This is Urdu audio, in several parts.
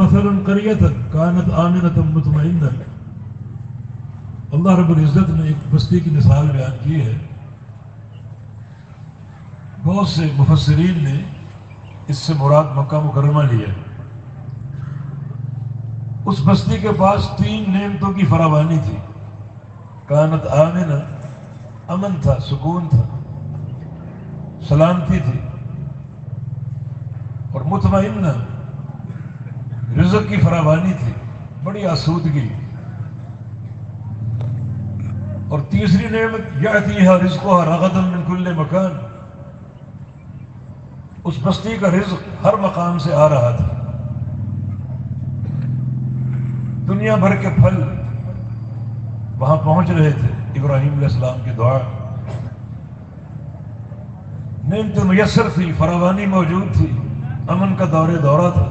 مثلا قریۃ کانت آمنۃ مطمئنہ، اللہ رب العزت نے ایک بستی کی مثال بیان کی ہے. بہت سے مفسرین نے اس سے مراد مکہ مکرمہ لیا. اس بستی کے پاس 3 نعمتوں کی فراوانی تھی. کانت آمنہ، امن تھا، سکون تھا، سلامتی تھی. اور مطمئنہ، رزق کی فراوانی تھی، بڑی آسودگی. اور تیسری نعمت یأتیہا رزقہا رغدا من کل مکان، اس بستی کا رزق ہر مقام سے آ رہا تھا. دنیا بھر کے پھل وہاں پہنچ رہے تھے. ابراہیم علیہ السلام کی دعا، نعمت میسر تھی، فراوانی موجود تھی، امن کا دورہ تھا.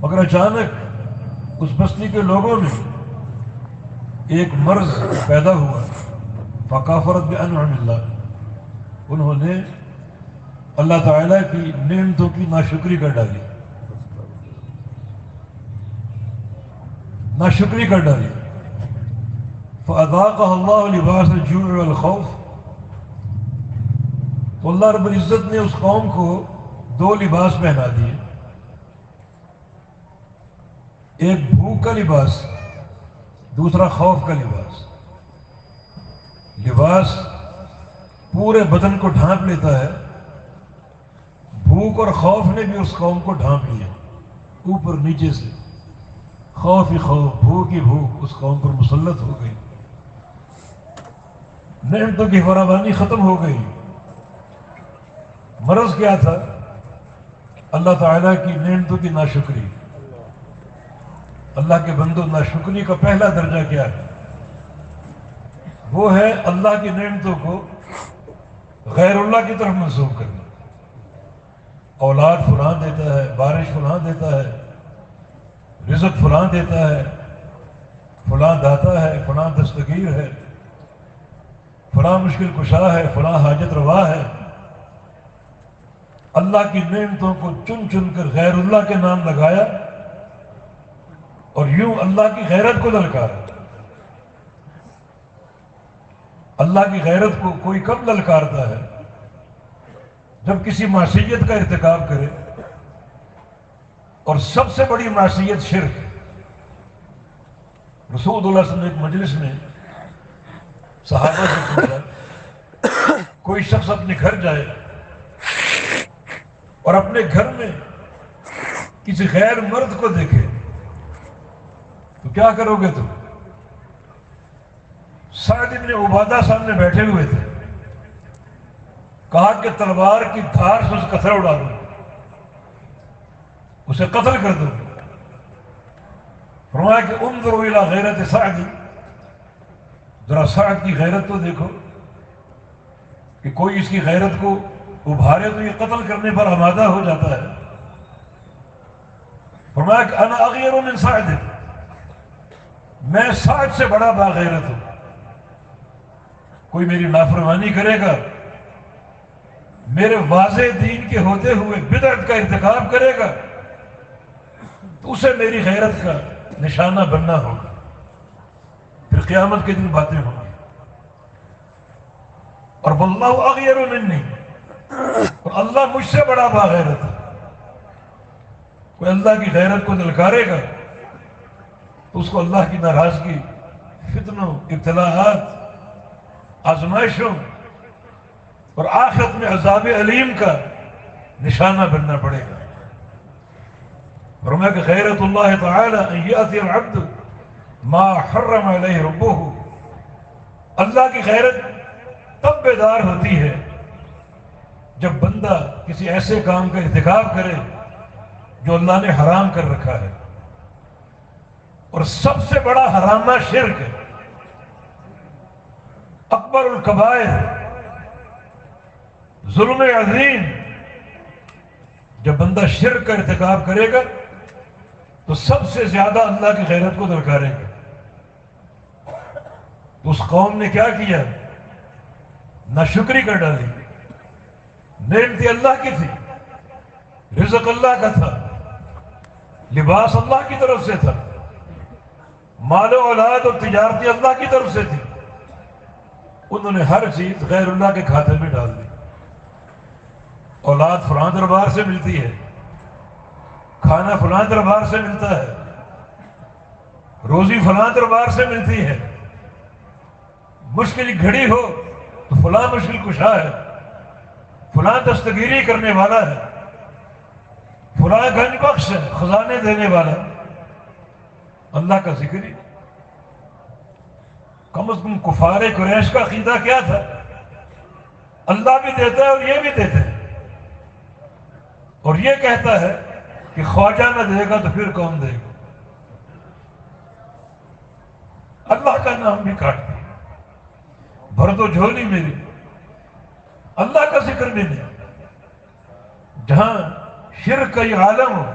مگر اچانک اس بستی کے لوگوں میں ایک مرض پیدا ہوا. فکافرت بانعم اللہ، انہوں نے اللہ تعالیٰ کی نعمتوں کی ناشکری کر ڈالی. ناشکری کر ڈالی. فأذاقها اللہ لباس الجوع والخوف، تو اللہ رب العزت نے اس قوم کو 2 لباس پہنا دیے. ایک بھوک کا لباس، دوسرا خوف کا لباس. لباس پورے بدن کو ڈھانپ لیتا ہے، بھوک اور خوف نے بھی اس قوم کو ڈھانپ لیا، اوپر نیچے سے. خوف ہی خوف، بھوک ہی بھوک اس قوم پر مسلط ہو گئی. نعمتوں کی فراوانی ختم ہو گئی. مرض کیا تھا؟ اللہ تعالیٰ کی نعمتوں کی ناشکری. اللہ کے بندو، ناشکری کا پہلا درجہ کیا ہے؟ وہ ہے اللہ کی نعمتوں کو غیر اللہ کی طرف منسوب کرنا. اولاد فلاں دیتا ہے، بارش فلاں دیتا ہے، رزق فلاں دیتا ہے، فلاں داتا ہے، فلاں دستگیر ہے، فلاں مشکل کشا ہے، فلاں حاجت روا ہے. اللہ کی نعمتوں کو چن چن کر غیر اللہ کے نام لگایا اور یوں اللہ کی غیرت کو للکارا. اللہ کی غیرت کو کوئی کب للکارتا ہے؟ جب کسی معصیت کا ارتکاب کرے. اور سب سے بڑی معصیت شرک. رسول اللہ صلی اللہ علیہ وسلم ایک مجلس میں صحابہ سے پوچھا، کوئی شخص اپنے گھر جائے اور اپنے گھر میں کسی غیر مرد کو دیکھے تو کیا کرو گے تم؟ سعد بن عبادہ سامنے بیٹھے ہوئے تھے. کہا کہ تلوار کی دھار سے اس کا سر اڑا دو، اسے قتل کر دو. فرمایا کہ انظروا الی غیرت سعد، ذرا سعد کی غیرت تو دیکھو کہ کوئی اس کی غیرت کو ابھارے تو یہ قتل کرنے پر آمادہ ہو جاتا ہے. فرمایا کہ انا اغیر من سعد، میں سعد سے بڑا باغیرت ہوں. کوئی میری نافرمانی کرے گا، میرے واضح دین کے ہوتے ہوئے بدعت کا ارتکاب کرے گا، تو اسے میری غیرت کا نشانہ بننا ہوگا. پھر قیامت کے دن باتیں ہوں گی. اور واللہ اغیر منی، اور اللہ مجھ سے بڑا باغیرت ہے. کوئی اللہ کی غیرت کو دلکارے گا تو اس کو اللہ کی ناراضگی، فتنوں، ابتلاءات، آزمائشوں اور آخرت میں عذاب علیم کا نشانہ بننا پڑے گا. فرمایا کہ غیرت اللہ تعالی ان یاتی العبد ما حرم علیہ ربہ، اللہ کی غیرت تب بیدار ہوتی ہے جب بندہ کسی ایسے کام کا ارتکاب کرے جو اللہ نے حرام کر رکھا ہے. اور سب سے بڑا حرامہ شرک ہے، اکبر الکبائر، ظلم عظیم. جب بندہ شرک کا ارتکاب کرے گا تو سب سے زیادہ اللہ کی غیرت کو درکارے گا. تو اس قوم نے کیا کیا؟ ناشکری کر ڈالی. نعمت اللہ کی تھی، رزق اللہ کا تھا، لباس اللہ کی طرف سے تھا، مال و اولاد اور تجارتی اللہ کی طرف سے تھی، انہوں نے ہر چیز غیر اللہ کے کھاتے میں ڈال دی۔ اولاد فلاں دربار سے ملتی ہے، کھانا فلاں دربار سے ملتا ہے، روزی فلاں دربار سے ملتی ہے، مشکل گھڑی ہو تو فلاں مشکل کشا ہے، فلاں دستگیری کرنے والا ہے، فلاں گنج بخش ہے، خزانے دینے والا۔ اللہ کا ذکر ہی کم از کم کفار قریش کا عقیدہ کیا تھا؟ اللہ بھی دیتا ہے اور یہ بھی دیتے ہیں، اور یہ کہتا ہے کہ خواجہ نہ دے گا تو پھر کون دے گا؟ اللہ کا نام بھی کاٹ دیا، بھر دو جھولی میری، اللہ کا ذکر بھی نہیں۔ جہاں شرک کا یہ عالم ہو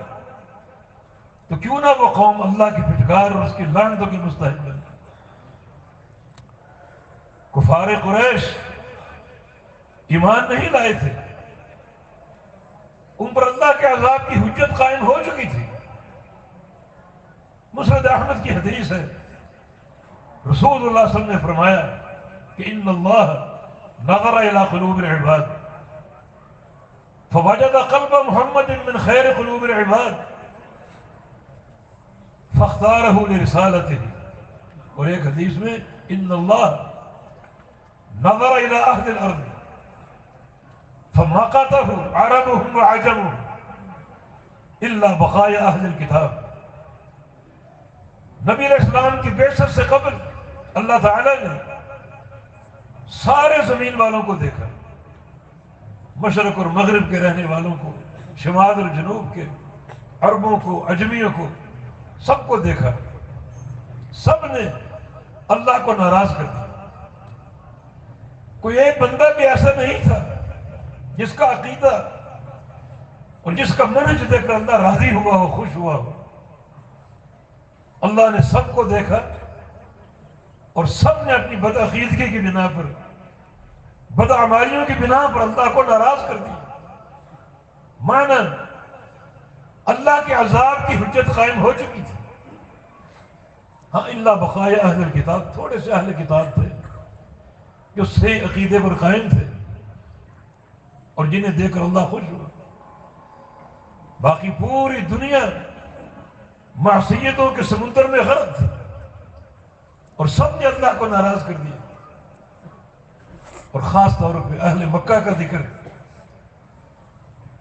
تو کیوں نہ وہ قوم اللہ کی پھٹکار اور اس کی لعنتوں کی مستحق بنے۔ کفار قریش ایمان نہیں لائے تھے، ان پر اللہ کے عذاب کی حجت قائم ہو چکی تھی۔ مسند احمد کی حدیث ہے، رسول اللہ صلی اللہ علیہ وسلم نے فرمایا کہ ان اللہ نظر الى قلوب العباد فوجد قلب محمد من خیر قلوب العباد فاختارہ لرسالتہ، اور ایک حدیث میں ان اللہ نظر الى اہل الارض فمقتہ عربهم وعجمهم الا بقایا اہل الکتاب۔ نبی علیہ السلام کی بعثت سے قبل اللہ تعالیٰ نے سارے زمین والوں کو دیکھا، مشرق اور مغرب کے رہنے والوں کو، شمال اور جنوب کے، عربوں کو، عجمیوں کو، سب کو دیکھا، سب نے اللہ کو ناراض کر دیا۔ کوئی ایک بندہ بھی ایسا نہیں تھا جس کا عقیدہ اور جس کا منہج دیکھ کر اللہ راضی ہوا ہو، خوش ہوا ہو۔ اللہ نے سب کو دیکھا اور سب نے اپنی بدعقیدگی کی بنا پر، بدعمالیوں کی بنا پر اللہ کو ناراض کر دیا۔ مانا اللہ کے عذاب کی حجت قائم ہو چکی تھی۔ ہاں الا بقایا اہل الکتاب، تھوڑے سے اہل کتاب تھے جو صحیح عقیدے پر قائم تھے اور جنہیں دیکھ کر اللہ خوش ہوا۔ باقی پوری دنیا معصیتوں کے سمندر میں غرق تھی اور سب نے اللہ کو ناراض کر دیا۔ اور خاص طور پہ اہل مکہ کا ذکر،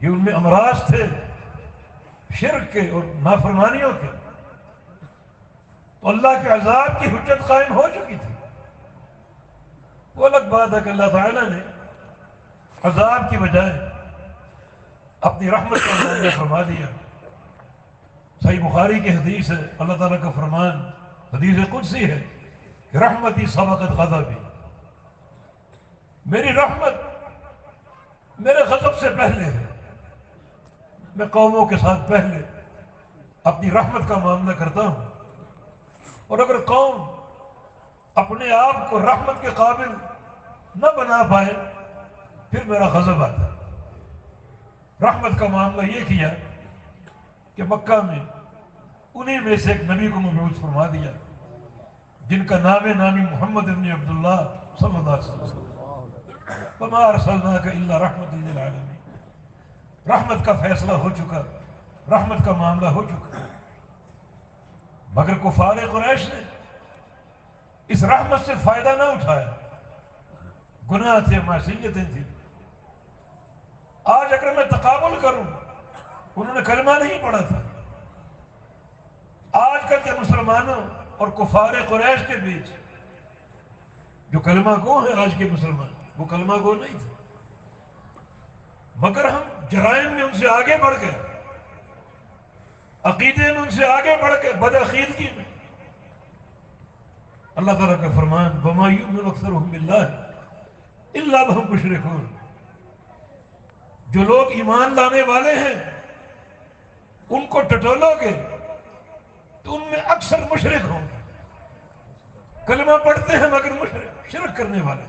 یہ ان میں امراض تھے شرک کے اور نافرمانیوں کے، تو اللہ کے عذاب کی حجت قائم ہو چکی تھی۔ وہ الگ بات ہے کہ اللہ تعالیٰ نے عذاب کی بجائے اپنی رحمت کا معاملہ فرما دیا۔ صحیح بخاری کی حدیث ہے، اللہ تعالیٰ کا فرمان حدیث قدسی ہے کہ رحمتی سبقت غضبی، میری رحمت میرے غضب سے پہلے ہے۔ میں قوموں کے ساتھ پہلے اپنی رحمت کا معاملہ کرتا ہوں، اور اگر قوم اپنے آپ کو رحمت کے قابل نہ بنا پائے پھر میرا غضب آتا ہے۔ رحمت کا معاملہ یہ کیا کہ مکہ میں انہی میں سے ایک نبی کو مبعوث فرما دیا جن کا نام نامی محمد ابن عبداللہ صلی اللہ علیہ وسلم۔ وما ارسلناک الا رحمۃ للعالمین، رحمت کا فیصلہ ہو چکا، رحمت کا معاملہ ہو چکا، مگر کفار قریش نے اس رحمت سے فائدہ نہ اٹھایا۔ گناہ تھے، معصیتیں تھیں۔ آج اگر میں تقابل کروں، انہوں نے کلمہ نہیں پڑھا تھا۔ آج کل کے مسلمانوں اور کفار قریش کے بیچ جو کلمہ گو ہیں آج کے مسلمان، وہ کلمہ گو نہیں تھے، مگر ہم جرائم میں ان سے آگے بڑھ گئے، عقیدے میں ان سے آگے بڑھ گئے، بدعقیدگی میں۔ اللہ تعالیٰ کا فرمان وَمَا يُؤْمِنُ أَكْثَرُهُم بِاللَّهِ إِلَّا وَهُمْ مُشْرِكُونَ، جو لوگ ایمان لانے والے ہیں ان کو ٹٹولو گے تو ان میں اکثر مشرک ہوں گے، کلمہ پڑھتے ہیں مگر مشرک، شرک کرنے والے،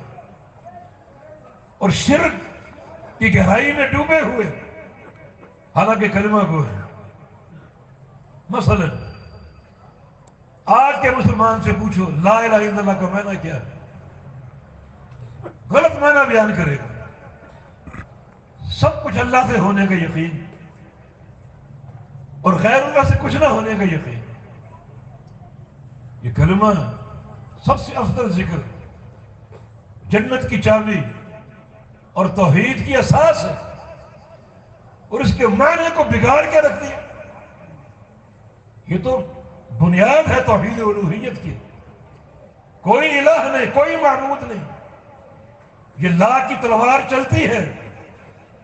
اور شرک کی گہرائی میں ڈوبے ہوئے، حالانکہ کلمہ گو ہے۔ مثلا آج کے مسلمان سے پوچھو لا الہ الا اللہ کا معنی کیا ہے، غلط معنی بیان کرے گا۔ سب کچھ اللہ سے ہونے کا یقین اور غیر اللہ سے کچھ نہ ہونے کا یقین، یہ کلمہ سب سے افضل ذکر، جنت کی چابی اور توحید کی اساس ہے، اور اس کے معنی کو بگاڑ کے رکھ دیا۔ یہ تو بنیاد ہے توحید الوہیت کی، کوئی الہ نہیں، کوئی معبود نہیں، یہ لا کی تلوار چلتی ہے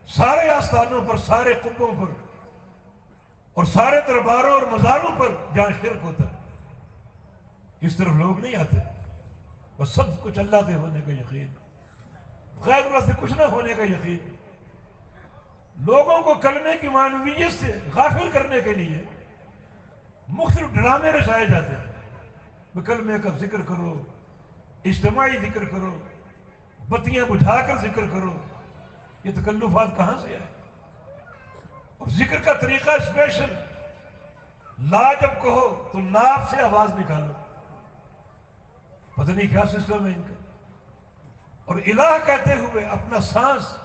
سارے آستانوں پر، سارے قبوں پر اور سارے درباروں اور مزاروں پر جہاں شرک ہوتا ہے، اس طرف لوگ نہیں آتے۔ بس سب کچھ اللہ سے ہونے کا یقین، غیر اللہ سے کچھ نہ ہونے کا یقین۔ لوگوں کو کلمے کی معنویت سے غافل کرنے کے لیے مختلف ڈرامے رچائے جاتے ہیں، کلمے کا ذکر کرو، اجتماعی ذکر کرو، بتیاں بجھا کر ذکر کرو۔ یہ تکلفات کہاں سے آئے؟ اور ذکر کا طریقہ اسپیشل، لا جب کہو تو ناف سے آواز نکالو، پتہ نہیں کیا سسٹم ہے ان کا۔ اور الہ کہتے ہوئے اپنا سانس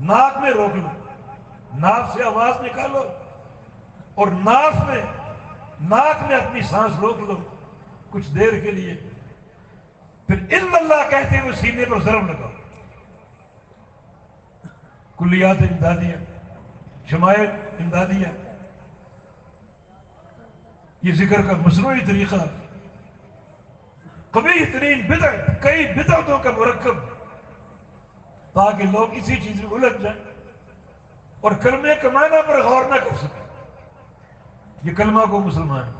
ناک میں روک لو، ناک سے آواز نکالو اور ناک میں اپنی سانس روک لو کچھ دیر کے لیے، پھر الا اللہ کہتے ہوئے سینے پر ضرب لگاؤ۔ کلیات امدادیہ، شمائل امدادیہ، یہ ذکر کا مصنوعی طریقہ، قبیح ترین بدعت، کئی بدعتوں کا مرکب، تاکہ لوگ اسی چیز میں الجھ جائیں اور کلمے کے معنی پر غور نہ کر سکیں۔ یہ کلمہ کو مسلمان،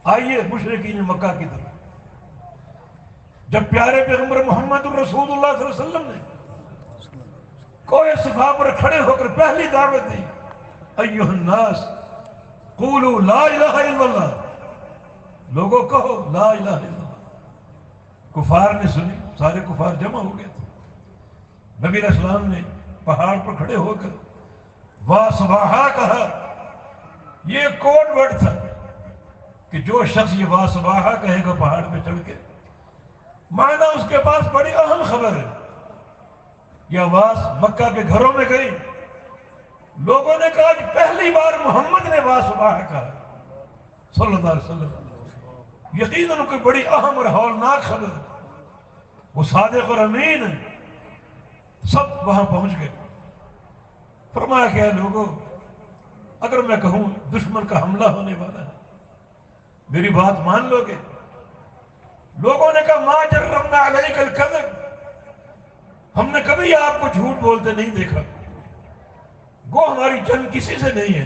آئیے مشرکین مکہ کی طرف۔ جب پیارے پیغمبر محمد الرسول اللہ صلی اللہ علیہ وسلم نے کوہ صفا پر کھڑے ہو کر پہلی دعوت دی، ایھا الناس قولوا لا الہ الا اللہ، لوگوں کہو لا الہ الا اللہ۔ کفار نے سنی، سارے کفار جمع ہو گئے تھے۔ نبی علیہ السلام نے پہاڑ پر کھڑے ہو کر واہ سباہا کہا۔ یہ کوڈ ورڈ تھا کہ جو شخص یہ واہ سباہا کہے گا پہاڑ پہ چڑھ کے، معنی اس کے پاس بڑی اہم خبر ہے۔ یہ آواز مکہ کے گھروں میں گئی، لوگوں نے کہا کہ پہلی بار محمد نے واہ سباہا کہا صلی اللہ علیہ وسلم، یقیناً کوئی بڑی اہم اور ہولناک خبر ہے، وہ صادق اور امین ہے۔ سب وہاں پہنچ گئے۔ فرمایا کہ اے لوگوں، اگر میں کہوں دشمن کا حملہ ہونے والا ہے، میری بات مان لو گے؟ لوگوں نے کہا ما جربنا علیک الکذب، ہم نے کبھی آپ کو جھوٹ بولتے نہیں دیکھا، گو ہماری جنگ کسی سے نہیں ہے،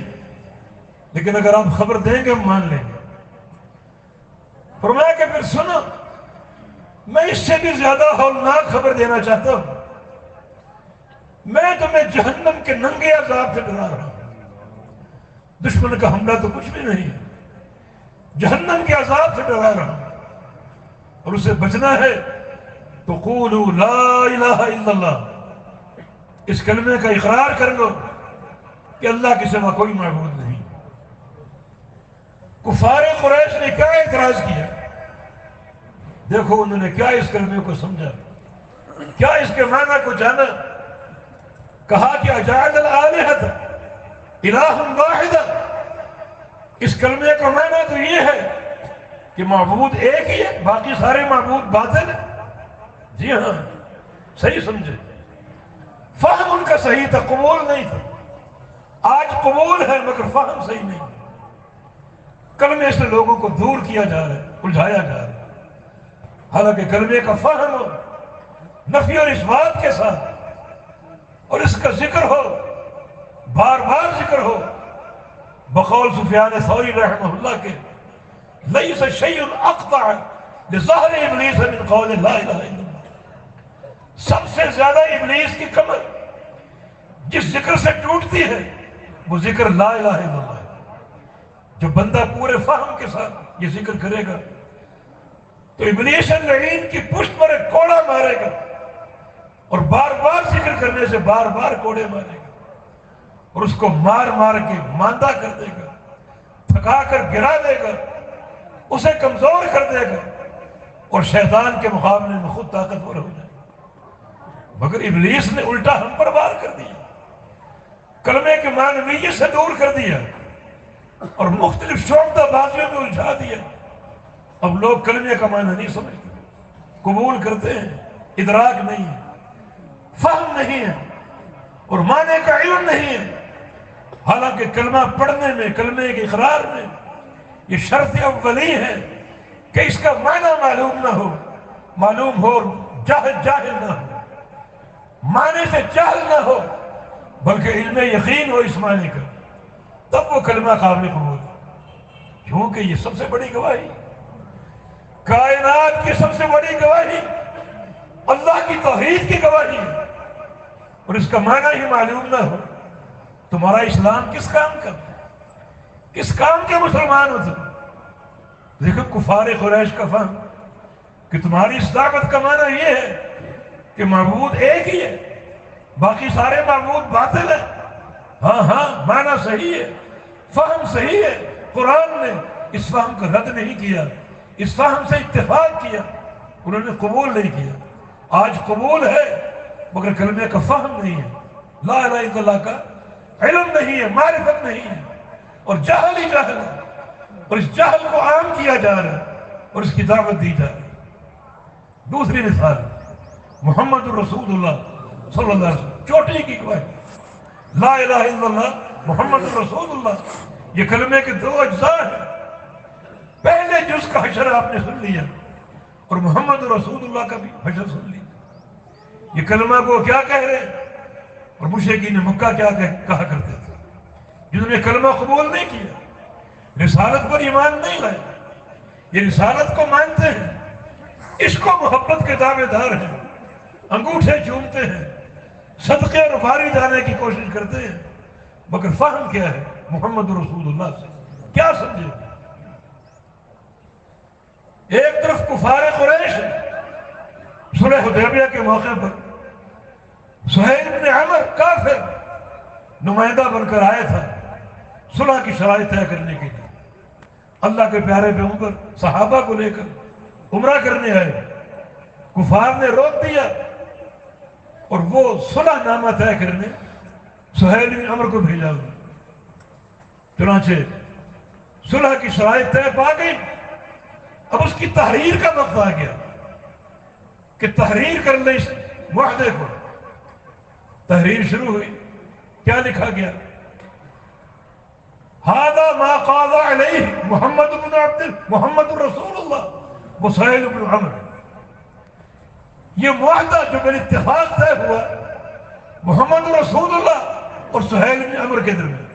لیکن اگر آپ خبر دیں گے ہم مان لیں گے۔ فرمایا کہ پھر سنو، میں اس سے بھی زیادہ ہولناک خبر دینا چاہتا ہوں، میں تمہیں جہنم کے ننگے عذاب سے ڈرا رہا ہوں۔ دشمن کا حملہ تو کچھ بھی نہیں ہے، جہنم کے عذاب سے ڈرا رہا ہوں، اور اسے بچنا ہے تو قولوا لا الہ الا اللہ، اس کلمے کا اقرار کر لو کہ اللہ کے سوا کوئی معبود نہیں۔ کفار قریش نے کیا اعتراض کیا؟ دیکھو انہوں نے کیا اس کلمے کو سمجھا، کیا اس کے معنی کو جانا۔ کہا کہ اجعل الآلہۃ الہ واحدہ، اس کلمے کا معنی تو یہ ہے کہ معبود ایک ہی ہے، باقی سارے معبود باطل ہیں۔ جی ہاں، صحیح سمجھے، فہم ان کا صحیح تھا، قبول نہیں تھا۔ آج قبول ہے مگر فہم صحیح نہیں، کلمے سے لوگوں کو دور کیا جا رہا ہے، الجھایا جا رہا ہے۔ حالانکہ کلمے کا فہم ہو، نفی اور اثبات کے ساتھ، اور اس کا ذکر ہو، بار بار ذکر ہو، بقول سفیان ثوری رحمہ اللہ کے لیس شیء اقطع لظہر ابلیس من قول لا الہ الا اللہ، سب سے زیادہ ابلیس کی کمر جس ذکر سے ٹوٹتی ہے وہ ذکر لا الہ الا اللہ ہے۔ جو بندہ پورے فہم کے ساتھ یہ ذکر کرے گا تو ابلیس لعین کی پشت پر ایک کوڑا مارے گا، اور بار بار ذکر کرنے سے بار بار کوڑے مارے گا، اور اس کو مار مار کے ماندہ کر دے گا، تھکا کر گرا دے گا، اسے کمزور کر دے گا اور شیطان کے مقابلے میں خود طاقتور ہو جائے گا۔ مگر ابلیس نے الٹا ہم پر وار کر دیا، کلمے کے معنویت سے دور کر دیا اور مختلف شعبہ بازیوں میں الجھا دیا۔ اب لوگ کلمے کا معنی نہیں سمجھتے، قبول کرتے ہیں، ادراک نہیں ہے، فہم نہیں ہے اور معنی کا علم نہیں ہے۔ حالانکہ کلمہ پڑھنے میں، کلمے کے اقرار میں یہ شرط اولی ہے کہ اس کا معنی معلوم نہ ہو، معلوم ہو جاہل نہ ہو، معنی سے جاہل نہ ہو، بلکہ علم یقین ہو اس معنی کا، تب وہ کلمہ قابل قبول ہے۔ کیونکہ یہ سب سے بڑی گواہی، کائنات کی سب سے بڑی گواہی اللہ کی توحید کی گواہی ہے، اور اس کا معنی ہی معلوم نہ ہو، تمہارا اسلام کس کام کا، کس کام کے مسلمان ہو تم؟ دیکھو کفار قریش کا فہم کہ تمہاری اس دعوت کا معنی یہ ہے کہ معبود ایک ہی ہے، باقی سارے معبود باطل ہیں۔ ہاں معنی صحیح ہے، فہم صحیح ہے، قرآن نے اس فہم کو رد نہیں کیا، اس فہم سے اتفاق کیا، انہوں نے قبول نہیں کیا۔ آج قبول ہے مگر کلمے کا فہم نہیں ہے، لا الہ الا اللہ کا علم نہیں ہے، معرفت نہیں ہے، اور جہل ہی جہل ہے، اور اس جہل کو عام کیا جا رہا ہے اور اس کی دعوت دی جا رہی ہے۔ دوسری مثال محمد الرسول اللہ صلی اللہ علیہ وسلم، چوٹی کی گواہی، لا الہ الا اللہ محمد الرسول اللہ، یہ کلمے کے دو اجزاء ہیں۔ پہلے جز کا حشر آپ نے سن لیا اور محمد رسول اللہ کا بھی حشر سن لیا۔ یہ کلمہ کو کیا کہہ رہے ہیں اور مشرکین مکہ کیا کہا کرتے تھے جنہوں نے کلمہ قبول نہیں کیا، رسالت پر ایمان نہیں لائے، یہ رسالت کو مانتے ہیں، اس کو محبت کے دعوے دار ہیں، انگوٹھے چومتے ہیں، صدقے اور بھاری جانے کی کوشش کرتے ہیں، مگر فہم کیا ہے محمد رسول اللہ سے؟ کیا سمجھے؟ ایک طرف کفار قریش صلح حدیبیہ کے موقع پر سہیل بن عمر کافر نمائندہ بن کر آیا تھا صلح کی شرائط طے کرنے کے لیے۔ اللہ کے پیارے پیغمبر صحابہ کو لے کر عمرہ کرنے آئے، کفار نے روک دیا اور وہ صلح نامہ طے کرنے سہیل بن عمر کو بھیجا۔ چنانچہ صلح کی شرائط طے پا گئی، اب اس کی تحریر کا وقت آ گیا کہ تحریر کر لیں اس معاہدے کو۔ تحریر شروع ہوئی، کیا لکھا گیا؟ ہذا ما قاضى علیہ محمد رسول اللہ وسہیل بن عمر، یہ معاہدہ جو بالاتفاق طے ہوا محمد رسول اللہ اور سہیل بن عمر کے درمیان۔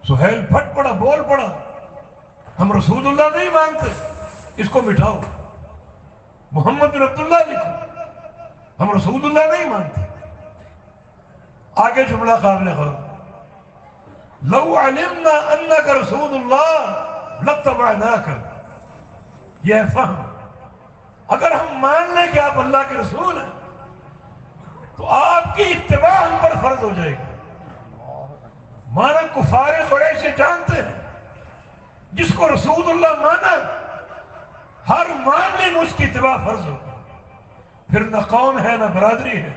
سہیل پھٹ پڑا، بول پڑا، ہم رسول اللہ نہیں مانتے، اس کو مٹھاؤ، محمد بن عبداللہ لکھو، ہم رسول اللہ نہیں مانتے۔ آگے جملہ قابل غور، لو علمنا انک رسول اللہ لاتبعناک، یہ ہے فہم۔ اگر ہم مان لیں کہ آپ اللہ کے رسول ہیں تو آپ کی اتباع ہم پر فرض ہو جائے گی۔ مانا کفار قریش جانتے ہیں جس کو رسول اللہ مانا ہر ماننے میں اس کی اتباع فرض ہوگی، پھر نہ قوم ہے نہ برادری ہے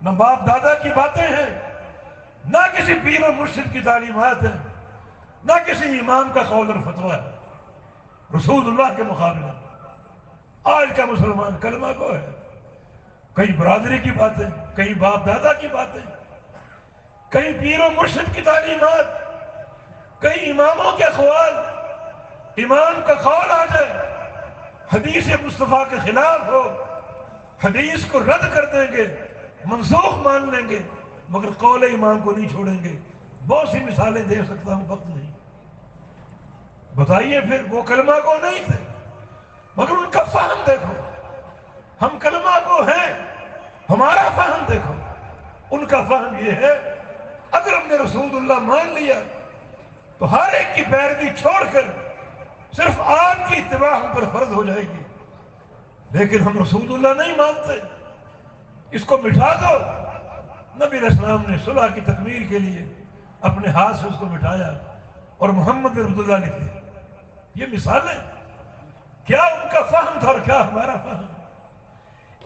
نہ باپ دادا کی باتیں ہیں نہ کسی پیر و مرشد کی تعلیمات ہیں نہ کسی امام کا قول اور فتویٰ ہے۔ رسول اللہ کے مقابلے آج کا مسلمان کلمہ کو ہے، کئی برادری کی باتیں، کئی باپ دادا کی باتیں، کئی پیر و مرشد کی تعلیمات، کئی اماموں کے اقوال، امام کا قول آ جائے حدیث مصطفیٰ کے خلاف ہو، حدیث کو رد کر دیں گے، منسوخ مان لیں گے، مگر قول امام کو نہیں چھوڑیں گے۔ بہت سی مثالیں دے سکتا ہوں، وقت نہیں۔ بتائیے پھر وہ کلمہ کو نہیں تھے مگر ان کا فہم دیکھو، ہم کلمہ کو ہیں، ہمارا فہم دیکھو۔ ان کا فہم یہ ہے اگر ہم نے رسول اللہ مان لیا تو ہر ایک کی پیروی چھوڑ کر صرف آپ کی اتباع ہم پر فرض ہو جائے گی، لیکن ہم رسول اللہ نہیں مانتے، اس کو مٹھا دو۔ نبی علیہ السلام نے صلح کی تکمیل کے لیے اپنے ہاتھ سے اس کو مٹھایا، اور محمد رسول اللہ لکھتے. یہ مثالیں کیا ان کا فہم تھا اور کیا ہمارا فہم.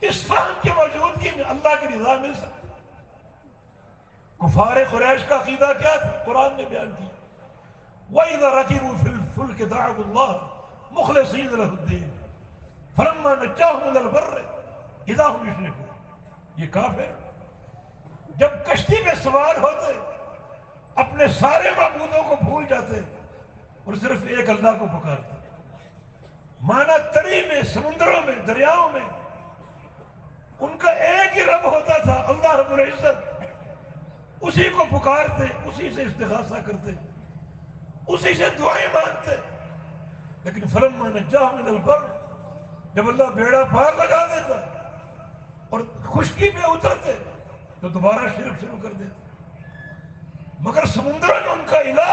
اس فہم کی موجودگی میں اللہ کی رضا مل سکتی. کفار قریش کا عقیدہ کیا تھا؟ قرآن نے بیان کیا. وَإِذَا رَكِبُوا فِي الْفُلْكِ دَعَوُا اللَّهَ مُخْلِصِينَ لَهُ الدِّينَ فَلَمَّا نَجَّاهُمْ إِلَى الْبَرِّ إِذَا هُمْ يُشْرِكُونَ. یہ کافر جب کشتی میں سوار ہوتے اپنے سارے معبودوں کو بھول جاتے اور صرف ایک اللہ کو پکارتے. مانا تری میں، سمندروں میں، دریاؤں میں ان کا ایک ہی رب ہوتا تھا، اللہ رب العزت. اسی کو پکارتے، اسی سے استغاثہ کرتے، اسی سے دعائیں مانگتے. لیکن فلما نجاہم من البر، جب اللہ بیڑا پار لگا دیتا اور خشکی میں اترتے تو دوبارہ شرک شروع کر دیتے. مگر سمندر میں ان کا الہ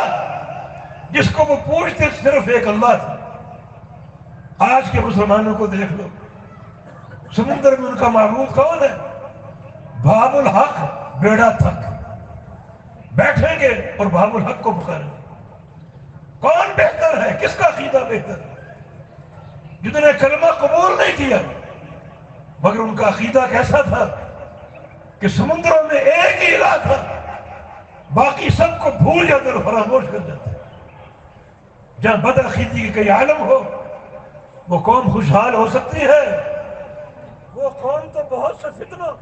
جس کو وہ پوچھتے صرف ایک اللہ تھا. آج کے مسلمانوں کو دیکھ لو، سمندر میں ان کا معبود کون ہے؟ باب الحق، بیڑا تھک. بیٹھیں گے اور باب الحق کو پکاریں گے. کون بہتر ہے؟ کس کا عقیدہ بہتر ہے؟ جنہوں نے کلمہ قبول نہیں کیا مگر ان کا عقیدہ کیسا تھا کہ سمندروں میں ایک ہی الہ تھا، باقی سب کو بھول جاتے اور فراموش کر جاتے. جہاں بدعقیدگی کی کئی عالم ہو وہ قوم خوشحال ہو سکتی ہے. وہ قوم تو بہت سے فتنوں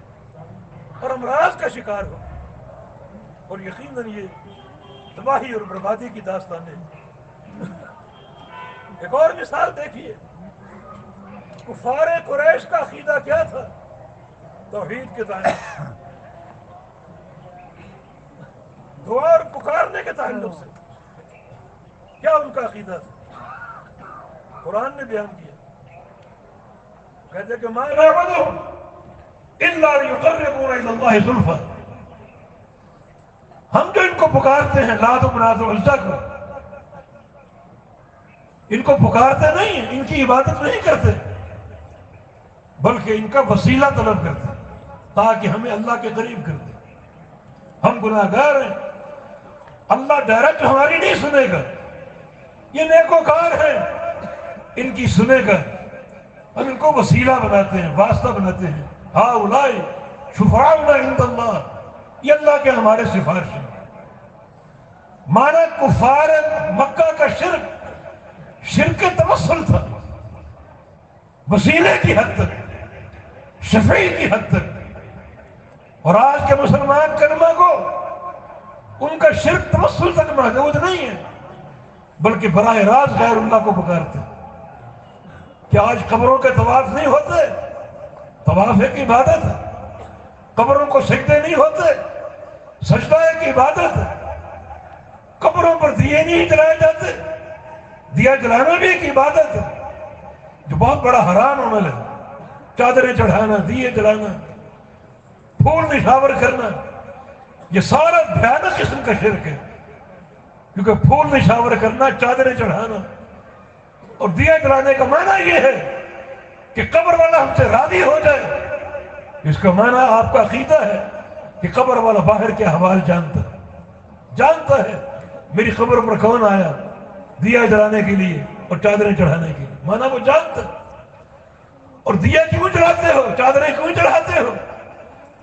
اور امراض کا شکار ہو، اور یقیناً یہ تباہی اور بربادی کی داستان ہے. ایک اور مثال دیکھیے، کفار قریش کا عقیدہ کیا تھا؟ توحید کے تعلق، دعا اور پکارنے کے تعلق سے کیا ان کا عقیدہ تھا؟ قرآن نے بیان کیا. کہتے کہ ما نعبدهم الا ليقربونا الى الله زلفى. ہم جو ان کو پکارتے ہیں لات و منات و عزا کو، ان کو پکارتے نہیں ہیں، ان کی عبادت نہیں کرتے، بلکہ ان کا وسیلہ طلب کرتے تاکہ ہمیں اللہ کے قریب کر دے. ہم گناہگار ہیں، اللہ ڈائریکٹ ہماری نہیں سنے گا. یہ نیکوکار ہیں، ان کی سنے گا. ہم ان کو وسیلہ بناتے ہیں، واسطہ بناتے ہیں. ہؤلاء شفعاؤنا عند اللہ، یہ اللہ کے ہمارے سفارش ہیں. مانا کفار مکہ کا شرک توسل تھا، وسیلے کی حد تک، شفیع کی حد تک. اور آج کے مسلمان کلمہ کو ان کا شرک توسل تک محدود نہیں ہے، بلکہ براہ راست غیر اللہ کو پکارتے. کیا آج قبروں کے طواف نہیں ہوتے؟ طواف ایک عبادت ہے. قبروں کو سجدے نہیں ہوتے، سجدہ ایک عبادت ہے. قبروں پر دیے نہیں جلائے جاتے، دیا جلانا بھی ایک عبادت ہے جو بہت بڑا حرام عمل ہے. چادریں چڑھانا، دیے جلانا، پھول نشاور کرنا، یہ سارا بھیانک قسم کا شرک ہے. کیونکہ پھول نشاور کرنا، چادریں چڑھانا اور دیا جلانے کا معنی یہ ہے کہ قبر والا ہم سے راضی ہو جائے. اس کا معنی آپ کا عقیدہ ہے کہ قبر والا باہر کے احوال جانتا ہے میری قبر پر کون آیا دیا جلانے کے لیے اور چادریں چڑھانے کے لیے. معنی وہ جانتا ہے. اور دیا کیوں جلاتے ہو، چادریں کیوں چڑھاتے ہو؟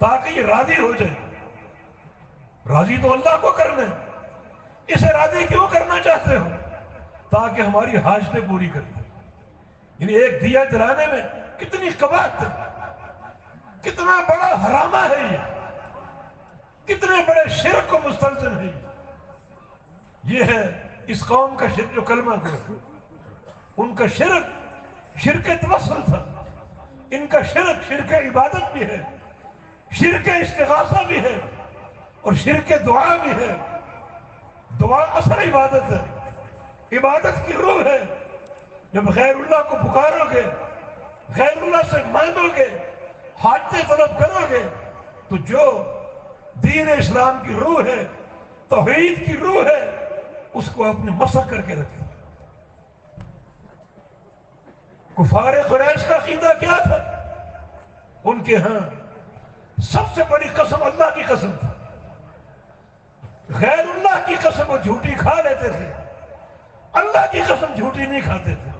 تاکہ یہ راضی ہو جائے. راضی تو اللہ کو کرنا ہے، اسے راضی کیوں کرنا چاہتے ہو؟ تاکہ ہماری حاجتیں پوری کر دیں. یعنی ایک دیا جلانے میں کتنی قباحت ہے، کتنا بڑا حرامہ ہے یہ، کتنے بڑے شرک کو مستلزم ہے. یہ ہے اس قوم کا شرک جو کلمہ کو، ان کا شرک توسل تھا. ان کا شرک عبادت بھی ہے، شرک استغاثہ بھی ہے اور شرک دعا بھی ہے. دعا اصل عبادت ہے، عبادت کی روح ہے. جب غیر اللہ کو پکارو گے، غیر اللہ سے مانگو گے، حاجتیں طلب کرو گے، تو جو دین اسلام کی روح ہے، توحید کی روح ہے، اس کو اپنے مسح کر کے رکھیں. کفار قریش کا عقیدہ کیا تھا؟ ان کے ہاں سب سے بڑی قسم اللہ کی قسم تھی. غیر اللہ کی قسم وہ جھوٹی کھا لیتے تھے اللہ کی قسم جھوٹی نہیں کھاتے تھے،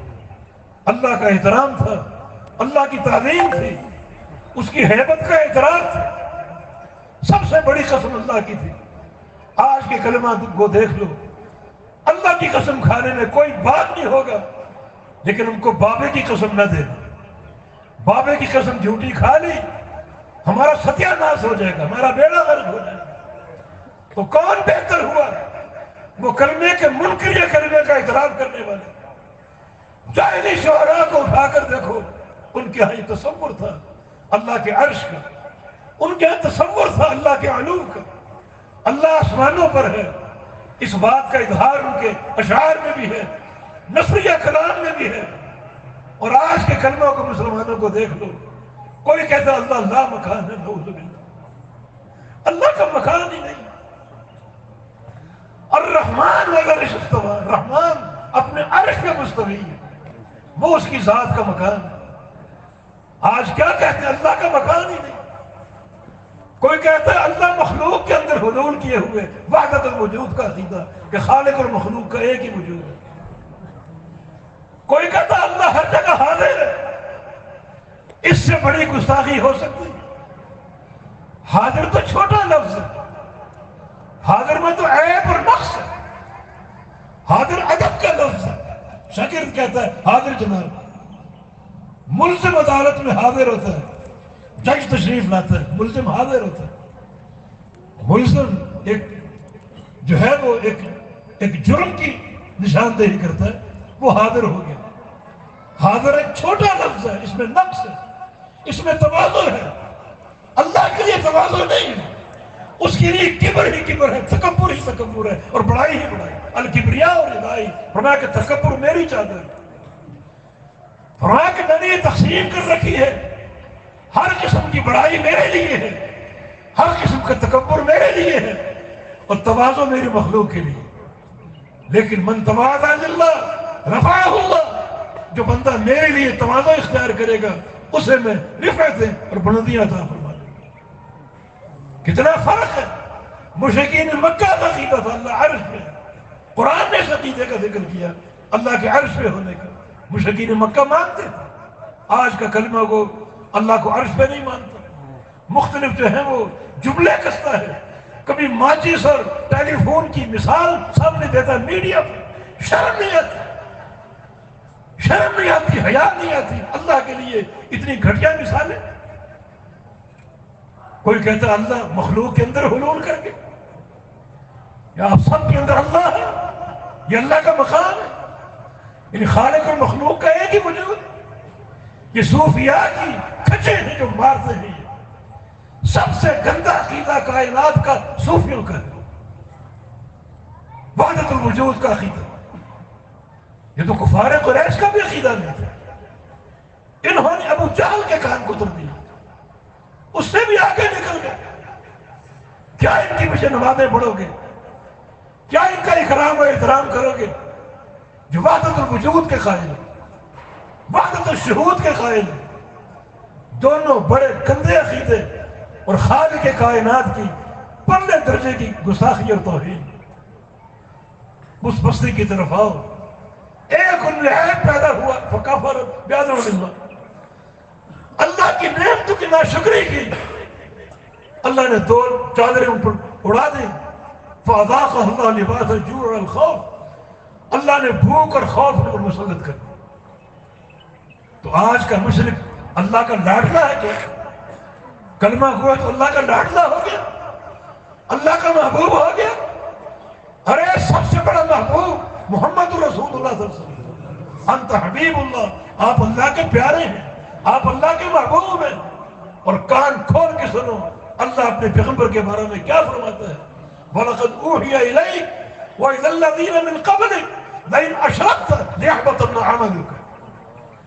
اللہ کا احترام تھا، اللہ کی تعظیم تھی، اس کی ہیبت کا اعتراف تھا، سب سے بڑی قسم اللہ کی تھی۔ آج کے کلمات کو دیکھ لو، اللہ کی قسم کھانے میں کوئی بات نہیں ہوگا، لیکن ان کو بابے کی قسم نہ دینا۔ بابے کی قسم جھوٹی کھا لی، ہمارا ستیہ ناش ہو جائے گا، ہمارا بیڑا غرق ہو جائے گا۔ تو کون بہتر ہوا؟ وہ کلمے کے منکر یا کلمے کا اعتراف کرنے والے۔ جاہلی شعراء کو اٹھا کر دیکھو، ان کے ہاں یہ تصور تھا اللہ کے عرش کا، ان کے ہاں تصور تھا اللہ کے علو کا۔ اللہ آسمانوں پر ہے، اس بات کا اظہار ان کے اشعار میں بھی ہے، نثریہ کلام میں بھی ہے۔ اور آج کے کلموں کو مسلمانوں کو دیکھ لو، کوئی کہتا ہے اللہ لا مکان ہے، نعوذ باللہ، اللہ کا مکان ہی نہیں۔ الرحمن وعلی العرش استوى، رحمان اپنے عرش پہ مستوی ہے، وہ اس کی ذات کا مکان ہے۔ آج کیا کہتے ہیں؟ اللہ کا مکان ہی نہیں۔ کوئی کہتا ہے اللہ مخلوق کے اندر حلول کیے ہوئے، وحدت الوجود کا عقیدہ کہ خالق اور مخلوق کا ایک ہی وجود ہے۔ کوئی کہتا ہے اللہ ہر جگہ حاضر ہے۔ اس سے بڑی گستاخی ہو سکتی؟ حاضر تو چھوٹا لفظ ہے، حاضر میں تو عیب اور نقص ہے، حاضر ادب کا لفظ ہے۔ شاگرد کہتا ہے حاضر جناب، ملزم عدالت میں حاضر ہوتا ہے، جج تشریف لاتا ہے، ملزم حاضر ہوتا ہے۔ ملزم ایک جو ہے وہ ایک جرم کی نشاندہی کرتا ہے، وہ حاضر ہو گیا۔ حاضر ایک چھوٹا لفظ ہے، اس میں نقص ہے، اس میں تواضع ہے۔ اللہ کے لیے تواضع نہیں ہے، اس کے لیے کبر ہی کبر ہے، تکبر ہی تکبر ہے، اور بڑائی ہی بڑائی۔ الکبریاء ردائی، فرمایا کہ تکبر میری چادر ہے۔ فرمایا کہ میں نے یہ تقسیم کر رکھی ہے، ہر قسم کی بڑائی میرے لیے ہے، ہر قسم کا تکبر میرے لیے ہے، اور تواضع میری مخلوق کے لیے۔ لیکن من تواضع للہ رفعہ اللہ، جو بندہ میرے لیے تواضع اختیار کرے گا، اسے میں رفعتیں اور بلندیاں عطا فرما دوں گا۔ کتنا فرق ہے! مشرکین مکہ کا عقیدہ تھا اللہ عرش پہ، قرآن نے اس عقیدے کا ذکر کیا اللہ کے عرش پہ ہونے کا۔ مشرکین مکہ مانتے تھے، آج کا کلمہ کو اللہ کو عرش پہ نہیں مانتا، مختلف جو ہیں وہ جملے کستا ہے، کبھی ماچس اور ٹیلی فون کی مثال سامنے دیتا ہے میڈیا پہ۔ شرم نہیں آتی، شرم نہیں آتی، حیا نہیں آتی اللہ کے لیے اتنی گھٹیا مثالیں۔ کوئی کہتا ہے اللہ مخلوق کے اندر حلول کر کے، یا آپ سب کے اندر اللہ ہے، یہ اللہ کا مقام ہے، یعنی خالق اور مخلوق کا ایک ہی وجود۔ یہ صوفیاء کی کھچے ہیں جو مارتے ہیں، سب سے گندا عقیدہ کائنات کا صوفیوں کا ہے، وحدت الوجود کا عقیدہ۔ یہ تو کفار قریش کا بھی عقیدہ نہیں تھا، انہوں نے ابو جہل کے کان کو توڑ دیا، اس سے بھی آگے نکل گئے۔ کیا ان کی پیچھے نمازیں پڑھو گے؟ کیا ان کا اکرام و احترام کرو گے؟ جو وحدت الوجود کے قائل ہیں، وحدت الشہود کے قائل ہیں، دونوں بڑے گندے عقیدے اور خالق کائنات کی پرلے درجے کی گستاخی اور توہین۔ اس بستی کی طرف آؤ، ایک ان میں عیب پیدا ہوا فکفر بِأَنْعُمِ اللَّهِ، اللہ کی نعمتوں کی ناشکری کی، اللہ نے دو چادریں ان پر اڑا دیں، فَأَذَاقَهُ اللَّهُ لِبَاسَ الْجُوعِ وَالْخَوْفِ، اللہ نے بھوک اور خوف ان پر مسلط کر دیا۔ تو آج کا مشرک اللہ کا لاڈلا ہے کیا؟ کلمہ ہوا تو اللہ کا لاڈلا ہو گیا، اللہ کا محبوب ہو گیا۔ ارے سب سے بڑا محبوب محمد رسول اللہ صلی اللہ علیہ وسلم، انت حبیب اللہ، آپ اللہ کے پیارے ہیں، آپ اللہ کے محبوب ہیں۔ اور کان کھول کے سنو اللہ اپنے پیغمبر کے بارے میں کیا فرماتا ہے، وَلَقَدْ أُوحِيَ إِلَيْكَ وَإِلَى الَّذِينَ مِن قَبْلِكَ لَئِنْ أَشْرَكْتَ لَيَحْبَطَنَّ عَمَلُكَ۔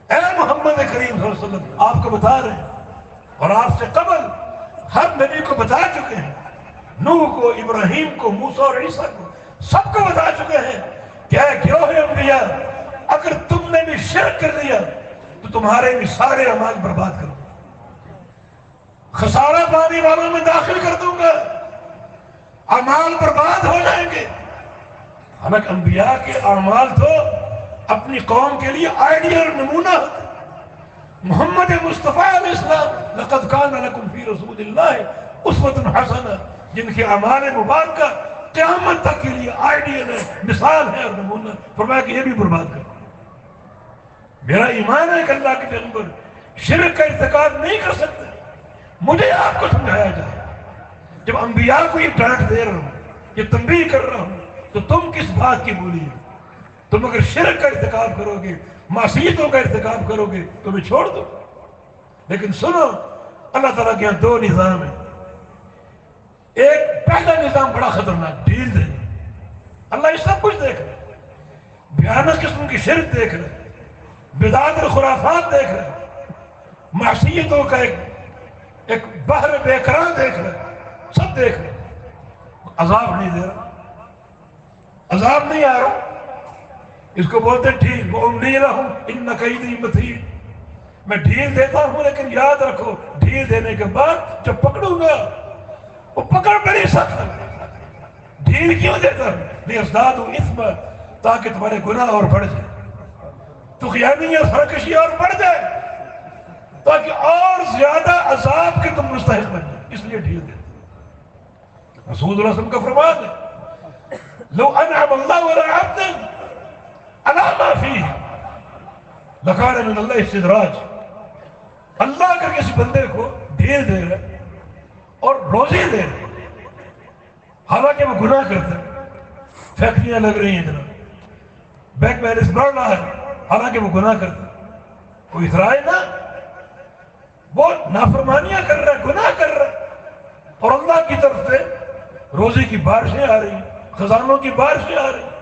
اے محمد کریم صلی اللہ علیہ وسلم، آپ کو بتا رہے ہیں، اور آپ سے قبل ہر نبی کو بتا چکے ہیں، نوح کو، ابراہیم کو، موسیٰ اور عیسیٰ کو، سب کو بتا چکے ہیں کہ اے گروہ انبیاء، اگر تم نے بھی شرک کر لیا تو تمہارے بھی سارے اعمال برباد کروں گا، خسارہ پانے والوں میں داخل کر دوں گا، اعمال برباد ہو جائیں گے۔ حالانکہ انبیاء کے اعمال تو اپنی قوم کے لیے آئیڈیل اور نمونہ ہوتے. محمد مصطفیٰ علیہ السلام لقد کان لکم فی رسول اللہ اسوۃ حسنہ، جن کے اعمال مبارکہ قیامت تک کے لیے آئیڈیل ہے، مثال ہے اور نمونہ. فرمایا کہ یہ بھی برباد کرو. میرا ایمان ہے کہ اللہ کے پیغمبر شرک کا ارتکاب نہیں کر سکتے. مجھے آپ کو سمجھایا جائے، جب انبیاء کو یہ ڈانٹ دے رہا ہوں، یہ تنبیہ کر رہا ہوں، تو تم کس بات کی بولی ہے؟ تم اگر شرک کا ارتکاب کرو گے، معصیتوں کا ارتکاب کرو گے تو میں چھوڑ دو. لیکن سنو، اللہ تعالیٰ کے یہاں دو نظام ہیں. ایک پہلا نظام بڑا خطرناک، ڈھیل دینا. اللہ یہ سب کچھ دیکھ رہا ہے، بھیانک قسم کی شرک دیکھ رہا ہے، بدعات اور خرافات دیکھ رہا ہے، معصیتوں کا ایک بحر بے قرار دیکھ رہا ہے، سب دیکھ رہا ہے. عذاب نہیں دے رہا، عذاب نہیں آ رہا. اس کو بولتے ڈھیل. وَأُمْلِي لَهُمْ إِنَّ كَيْدِي مَتِينٌ. میں ڈھیل دیتا ہوں، لیکن یاد رکھو ڈھیل دینے کے بعد جب پکڑوں گا وہ پکڑ بڑی سخت ہے. ڈھیل کیوں دیتا ہوں؟ لِيَزْدَادُوا إِثْمًا، تاکہ تمہارے گناہ اور بڑھ جائے، طغیانی اور سرکشی اور بڑھ جائے، تاکہ اور زیادہ عذاب کے تم مستحق بن جائے. اس لیے ڈھیل دیتا. رسول اللہ صلی اللہ علیہ وسلم کا فرمان ہے، لو انعم اللہ علی عبد علی ما فیہ لکان من اللہ استدراج. اللہ اگر کسی بندے کو ڈھیل دے رہا اور روزی دے رہا، حالانکہ وہ گناہ کرتا ہے، فیکٹریاں لگ رہی ہیں جناب، بینک بیلنس بڑھ رہا ہے، حالانکہ وہ گناہ کرتا ہے، کوئی اترائے نہ، وہ نافرمانیاں کر رہا ہے، گناہ کر رہا ہے، اور اللہ کی طرف سے روزی کی بارشیں آ رہی ہیں، خزانوں کی بارشیں آ رہی ہیں.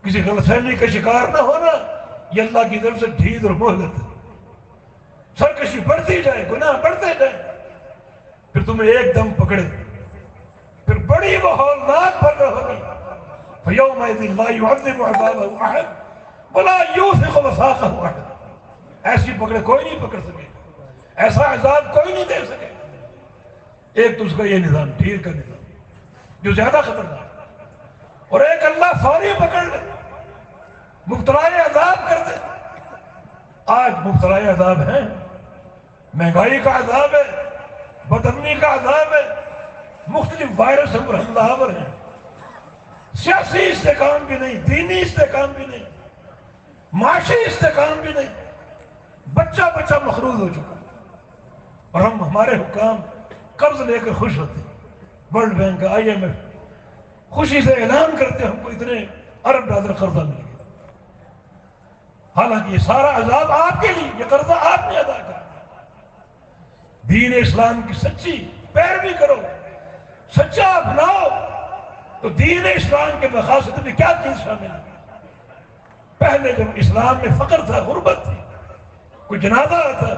کسی غلط فہمی کا شکار نہ ہونا، یہ اللہ کی طرف سے ڈھیل اور مہلت ہے. سرکشی بڑھتی جائے، گناہ بڑھتے جائے، پھر تمہیں ایک دم پکڑے، پھر بڑی وہ ہولناک پکڑ ہوگی. فَيَوْمَئِذٍ لَا يُعَذِّبُ عَذَابَهُ أَحَدٌ وَلَا يُوثِقُ وَثَاقَهُ أَحَدٌ. ایسی پکڑے کوئی نہیں پکڑ سکے، ایسا عذاب کوئی نہیں دے سکے. ایک تو اس کا یہ نظام، ڈھیل کا نظام، جو زیادہ خطرناک ہے. اور ایک اللہ فوری پکڑ لے، مبتلائے عذاب کر دے. آج مبتلائے عذاب ہیں، مہنگائی کا عذاب ہے، بدامنی کا عذاب ہے، مختلف وائرس پر حملہ آور ہیں. سیاسی استحکام بھی نہیں، دینی استحکام بھی نہیں، معاشی استحکام بھی نہیں. بچہ بچہ مخروض ہو چکا، اور ہمارے حکام قرض لے کر خوش ہوتے ہیں. ورلڈ بینک کا، آئی ایم ایف خوشی سے اعلان کرتے ہم کو اتنے ارب ڈالر قرضہ مل گیا. حالانکہ یہ سارا عذاب آپ کے لیے، یہ قرضہ آپ نے ادا کرا. دین اسلام کی سچی پیروی کرو، سچا اپناؤ، تو دین اسلام کے مقاصد میں کیا چیز شامل ہے؟ پہلے جب اسلام میں فقر تھا، غربت تھی، کوئی جنازہ آتا،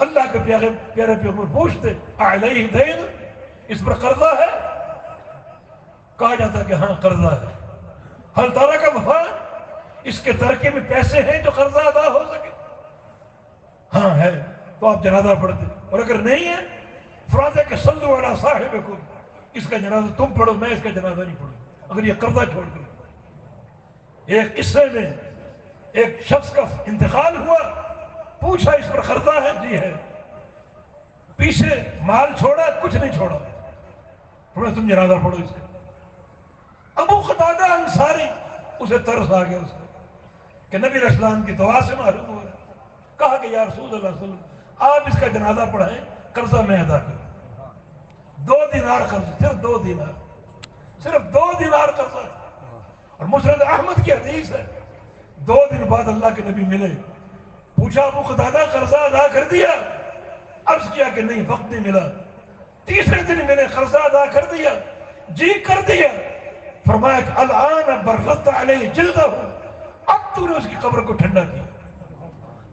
اللہ کے پیارے پیغمبر پوچھتے علیہ دین، اس پر قرضہ ہے؟ کہا جاتا کہ ہاں قرضہ ہے. حل تارا کا وفا، اس کے ترکے میں پیسے ہیں جو قرضہ ادا ہو سکے؟ ہاں ہے، تو آپ جنازہ پڑھتے. اور اگر نہیں ہے، فرماتے کہ صلوا علی صاحبکم، اس کا جنازہ تم پڑھو، میں اس کا جنازہ نہیں پڑھوں اگر یہ قرضہ چھوڑ کر. ایک قصے میں ایک شخص کا انتقال ہوا، پوچھا اس پر قرضہ ہے؟ جی ہے. پیچھے مال چھوڑا، کچھ نہیں چھوڑا. تھوڑا تم جنازہ پڑھو اس کا. ابو قتادہ انصاری، اسے ترس آ گیا اس کا کہ نبی علیہ السلام کی دعا سے معلوم ہو رہا. کہا کہ یا رسول اللہ صلی اللہ علیہ وسلم، آپ اس کا جنازہ پڑھائیں، قرضہ میں ادا کروں. 2 دینار قرض، صرف 2 دینار، صرف 2 دینار قرضہ. اور مسند احمد کی حدیث ہے، 2 دن بعد اللہ کے نبی ملے، پوچھا ابو قتادہ قرضہ ادا کر دیا؟ عرض کیا کہ نہیں، وقت نہیں ملا. تیسرے دن میں نے قرضہ ادا کر دیا؟ جی کر دیا. فرمایا کہ الآن برغت علیہ جلدہ، اب تو نے اس کی قبر کو ٹھنڈا کیا،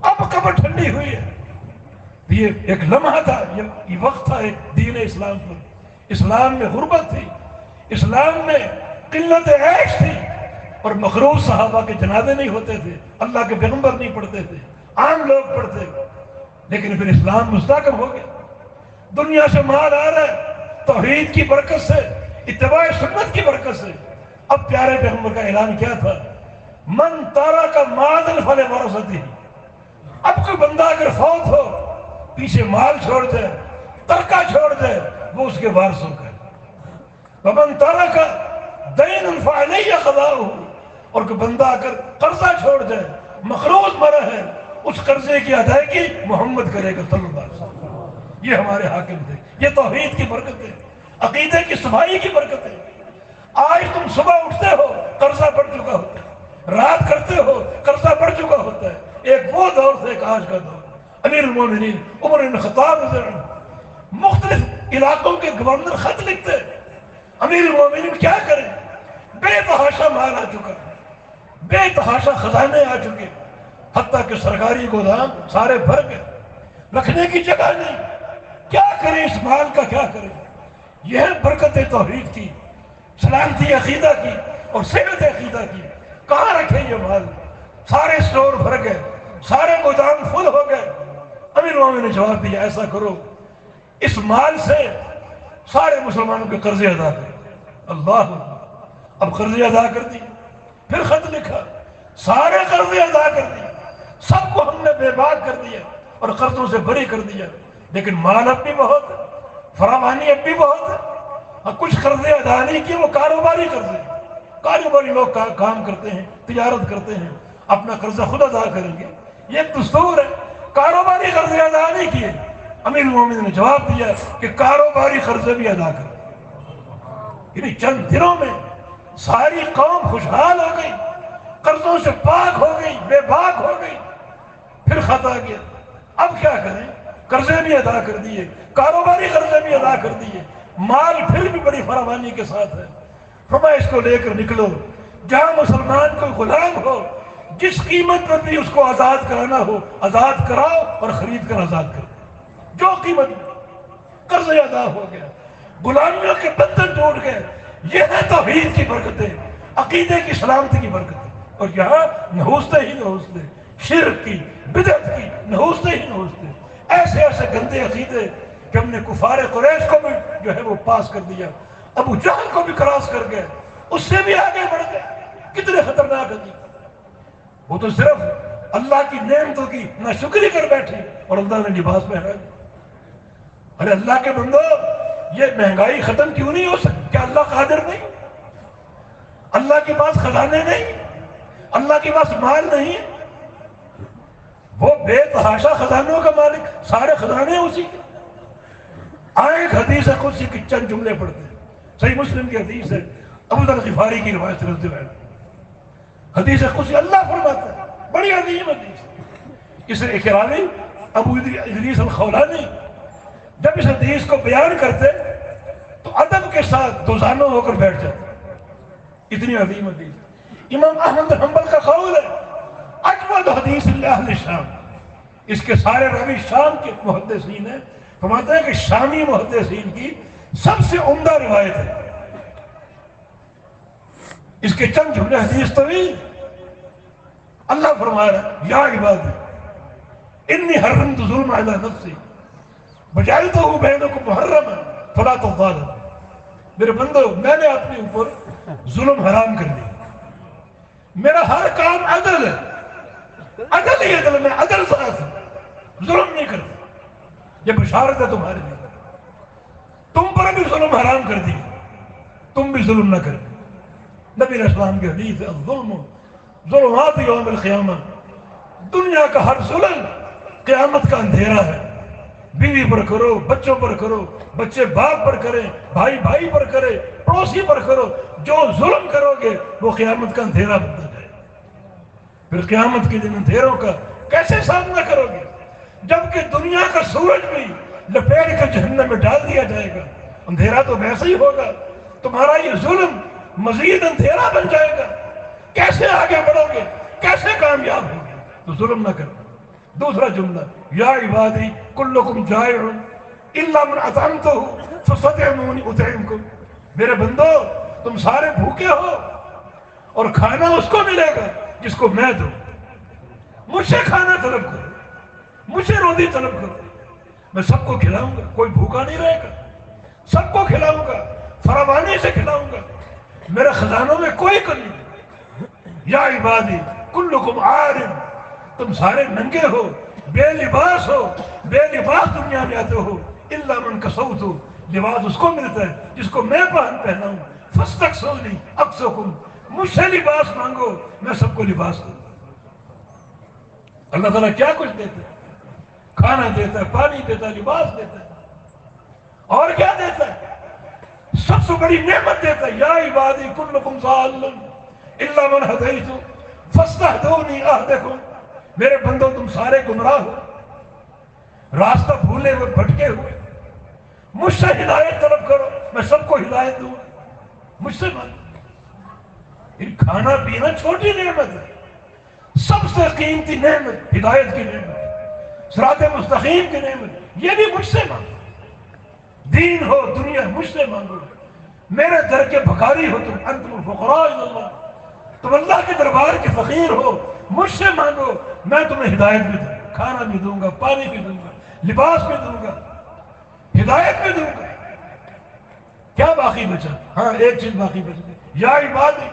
اب قبر ٹھنڈی ہوئی ہے. یہ ایک لمحہ تھا، یہ وقت تھا ایک دین اسلام پر. اسلام میں غربت تھی، اسلام میں قلت عیش تھی، اور مخروض صحابہ کے جنازے نہیں ہوتے تھے، اللہ کے پیغمبر نہیں پڑھتے تھے، عام لوگ پڑھتے. لیکن پھر اسلام مستحکم ہو گیا، دنیا سے مال آ رہا ہے توحید کی برکت سے، اتباع سنت کی برکت سے. اب پیارے پیغمبر کا اعلان کیا تھا؟ من تارا کا مادل فل ورثتی، اب کوئی بندہ اگر فوت ہو پیچھے مال چھوڑ دے، ترکہ چھوڑ دے، وہ اس کے وارثوں کا ہے۔ ومن تارا کا دین فعلی قضاؤہ، اور کوئی بندہ اگر قرضہ چھوڑ دے، مقروض مرا ہے، اس قرضے کی ادائیگی محمد کرے گا صلی اللہ علیہ وسلم۔ یہ ہمارے حاکم تھے، یہ توحید کی برکت ہے، عقیدے کی صفائی کی برکت ہے۔ آج تم صبح اٹھتے ہو قرضہ بڑھ چکا ہوتا ہے، رات کرتے ہو قرضہ بڑھ چکا ہوتا ہے۔ ایک وہ دور سے ایک آج کا دور۔ امیر المومنین عمر بن خطاب رضی اللہ عنہ مختلف علاقوں کے گورنر خط لکھتے، امیر المومنین کیا کریں؟ بے تحاشا مال آ چکا، بے تحاشا خزانے آ چکے، حتیٰ کہ سرکاری گودام سارے بھر گئے، رکھنے کی جگہ نہیں۔ کیا کریں اس مال کا، کیا کریں؟ یہ ہے برکت توحید کی، سلامتی عقیدہ کی اور صحت عقیدہ کی۔ کہاں رکھے یہ مال؟ سارے سٹور بھر گئے، سارے گودام فل ہو گئے۔ امیر مومن نے جواب دیا ایسا کرو، اس مال سے سارے مسلمانوں کے قرضے ادا کرو۔ اللہ، اب قرضے ادا کر دی، پھر خط لکھا، سارے قرضے ادا کر دیے، سب کو ہم نے بے باک کر دیا اور قرضوں سے بری کر دیا، لیکن مال اب بھی بہت ہے، فراوانی اب بھی بہت ہے۔ کچھ قرضے ادا نہیں کیے، وہ کاروباری قرضے، کاروباری لوگ کام کرتے ہیں، تجارت کرتے ہیں، اپنا قرضہ خود ادا کریں گے، یہ ایک دستور ہے۔ کاروباری قرضے ادا نہیں کیے، امیر المومنین نے جواب دیا کہ کاروباری قرضے بھی ادا کریں۔ یعنی چند دنوں میں ساری قوم خوشحال ہو گئی، قرضوں سے پاک ہو گئی، بے باک ہو گئی۔ پھر خط آ گیا، اب کیا کریں؟ قرضے بھی ادا کر دیے، کاروباری قرضے بھی ادا کر دیے، مال پھر بھی بڑی فراوانی کے ساتھ ہے۔ فرمایا اس کو لے کر نکلو، جہاں مسلمان کوئی غلام ہو، جس قیمت پر بھی اس کو آزاد کرانا ہو آزاد کراؤ اور خرید کر آزاد کر دو، جو قیمت میں۔ قرضے ادا ہو گیا، غلامیوں کے بندھن ٹوٹ گئے۔ یہ ہے توحید کی برکتیں، عقیدے کی سلامتی کی برکتیں۔ اور یہاں نحوستے ہی نحوستے، شرک کی، بدعت کی نحوستے ہی نحوستے، ایسے ایسے گندے عقیدے کہ ہم نے کفار قریش کو بھی جو ہے وہ پاس کر دیا، ابو جہل کو بھی کراس کر گئے، اس سے بھی آگے بڑھ گئے۔ کتنے خطرناک عقیدے! وہ تو صرف اللہ کی نعمتوں کی ناشکری کر بیٹھے اور اللہ نے لباس پہنا دیا۔ ارے اللہ کے بندو، یہ مہنگائی ختم کیوں نہیں ہو سکتی؟ کیا اللہ قادر نہیں؟ اللہ کے پاس خزانے نہیں؟ اللہ کے پاس مال نہیں؟ وہ بے تحاشا خزانوں کا مالک، سارے خزانے اسی کے۔ آئے ایک حدیث قدسی کی چند جملے پڑھتے ہیں، صحیح مسلم کی حدیث ہے، ابو ذر غفاری کی روایت رضی اللہ عنہ۔ حدیث قدسی اللہ فرماتا ہے، بڑی عظیم حدیث۔ اس ایک راوی ابو ادریس الخولانی جب اس حدیث کو بیان کرتے تو ادب کے ساتھ دوزانوں ہو کر بیٹھ جاتے، اتنی عظیم حدیث۔ امام احمد بن حنبل کا قول ہے اجود حدیث اہل شام، اس کے سارے راوی شام کے محدثین ہیں، فرماتے ہیں کہ شامی محدثین کی سب سے عمدہ روایت ہے۔ اس کے چند جملے حدیث طویل۔ اللہ فرما رہا ہے یا عبادی انی حرمت ظلم علی نفسی وجعلتہ بینکم محرما فلا تظالموا، میرے بندو میں نے اپنے اوپر ظلم حرام کر دیا، میرا ہر کام عدل ہے، عدل ہی عدل، میں عدل ساز ہوں، ظلم نہیں کرتا۔ یہ بشارت ہے تمہارے لیے، تم پر بھی ظلم حرام کر دیا، تم بھی ظلم نہ کرو۔ نبی علیہ السلام کی حدیث ہے الظلم ظلمات یوم القیامہ، دنیا کا ہر ظلم قیامت کا اندھیرا ہے۔ بیوی پر کرو، بچوں پر کرو، بچے باپ پر کریں، بھائی بھائی پر کرے، پڑوسی پر کرو، جو ظلم کرو گے وہ قیامت کا اندھیرا بنتا جائے۔ پھر قیامت کے دن اندھیروں کا کیسے سامنا کرو گے؟ جبکہ دنیا کا سورج بھی لپیٹ کر جہنم میں ڈال دیا جائے گا، اندھیرا تو ویسے ہی ہوگا، تمہارا یہ ظلم مزید اندھیرا بن جائے گا۔ کیسے آگے بڑھو گے؟ کیسے کامیاب ہوگے؟ تو ظلم نہ کرو۔ دوسرا جملہ یا عبادی کلکم جائع الا من اطعمتہ فاستطعمونی اطعمکم، میرے بندو تم سارے بھوکے ہو اور کھانا اس کو ملے گا جس کو میں دوں۔ مجھ سے کھانا طلب کرو، مجھ سے روزی طلب کرو، میں سب کو کھلاؤں گا، کوئی بھوکا نہیں رہے گا، سب کو کھلاؤں گا، فراوانی سے کھلاؤں گا۔ میرے خزانوں میں کوئی کمی نہیں. یا عبادی کلکم عار، تم سارے ننگے ہو، بے لباس ہو، بے لباس دنیا میں آتے ہو. الا من کسوت، لباس اس کو ملتا ہے جس کو میں پہنا ہوں. فاستکسونی اکسوکم، مجھ سے لباس مانگو میں سب کو لباس دوں. اللہ تعالیٰ کیا کچھ دیتا ہے؟ کھانا دیتا ہے، پانی دیتا ہے، لباس دیتا ہے، اور کیا دیتا ہے؟ سب سے بڑی نعمت دیتا ہے. یا عبادی کلکم ضال الا من ہدیت فاستہدونی اہدکم، میرے بندو تم سارے گمراہ ہو، راستہ بھولے ہوئے، بھٹکے ہوئے. مجھ سے ہدایت طلب کرو، میں سب کو ہدایت دوں. مجھ سے مانگو. کھانا پینا چھوٹی نعمت ہے، سب سے قیمتی نعمت ہدایت کی نعمت، صراط مستقیم کی نعمت، یہ بھی مجھ سے مانگو. دین ہو دنیا مجھ سے مانگو. میرے در کے بھکاری ہو تم، انتم الفقراء الی اللہ، تم اللہ کے دربار کے فقیر ہو، مجھ سے مانگو میں تمہیں ہدایت بھی دوں گا، کھانا بھی دوں گا، پانی بھی دوں گا، لباس بھی دوں گا، ہدایت بھی دوں گا. کیا باقی بچا؟ ہاں ایک چیز باقی بچ گئی. یا عبادی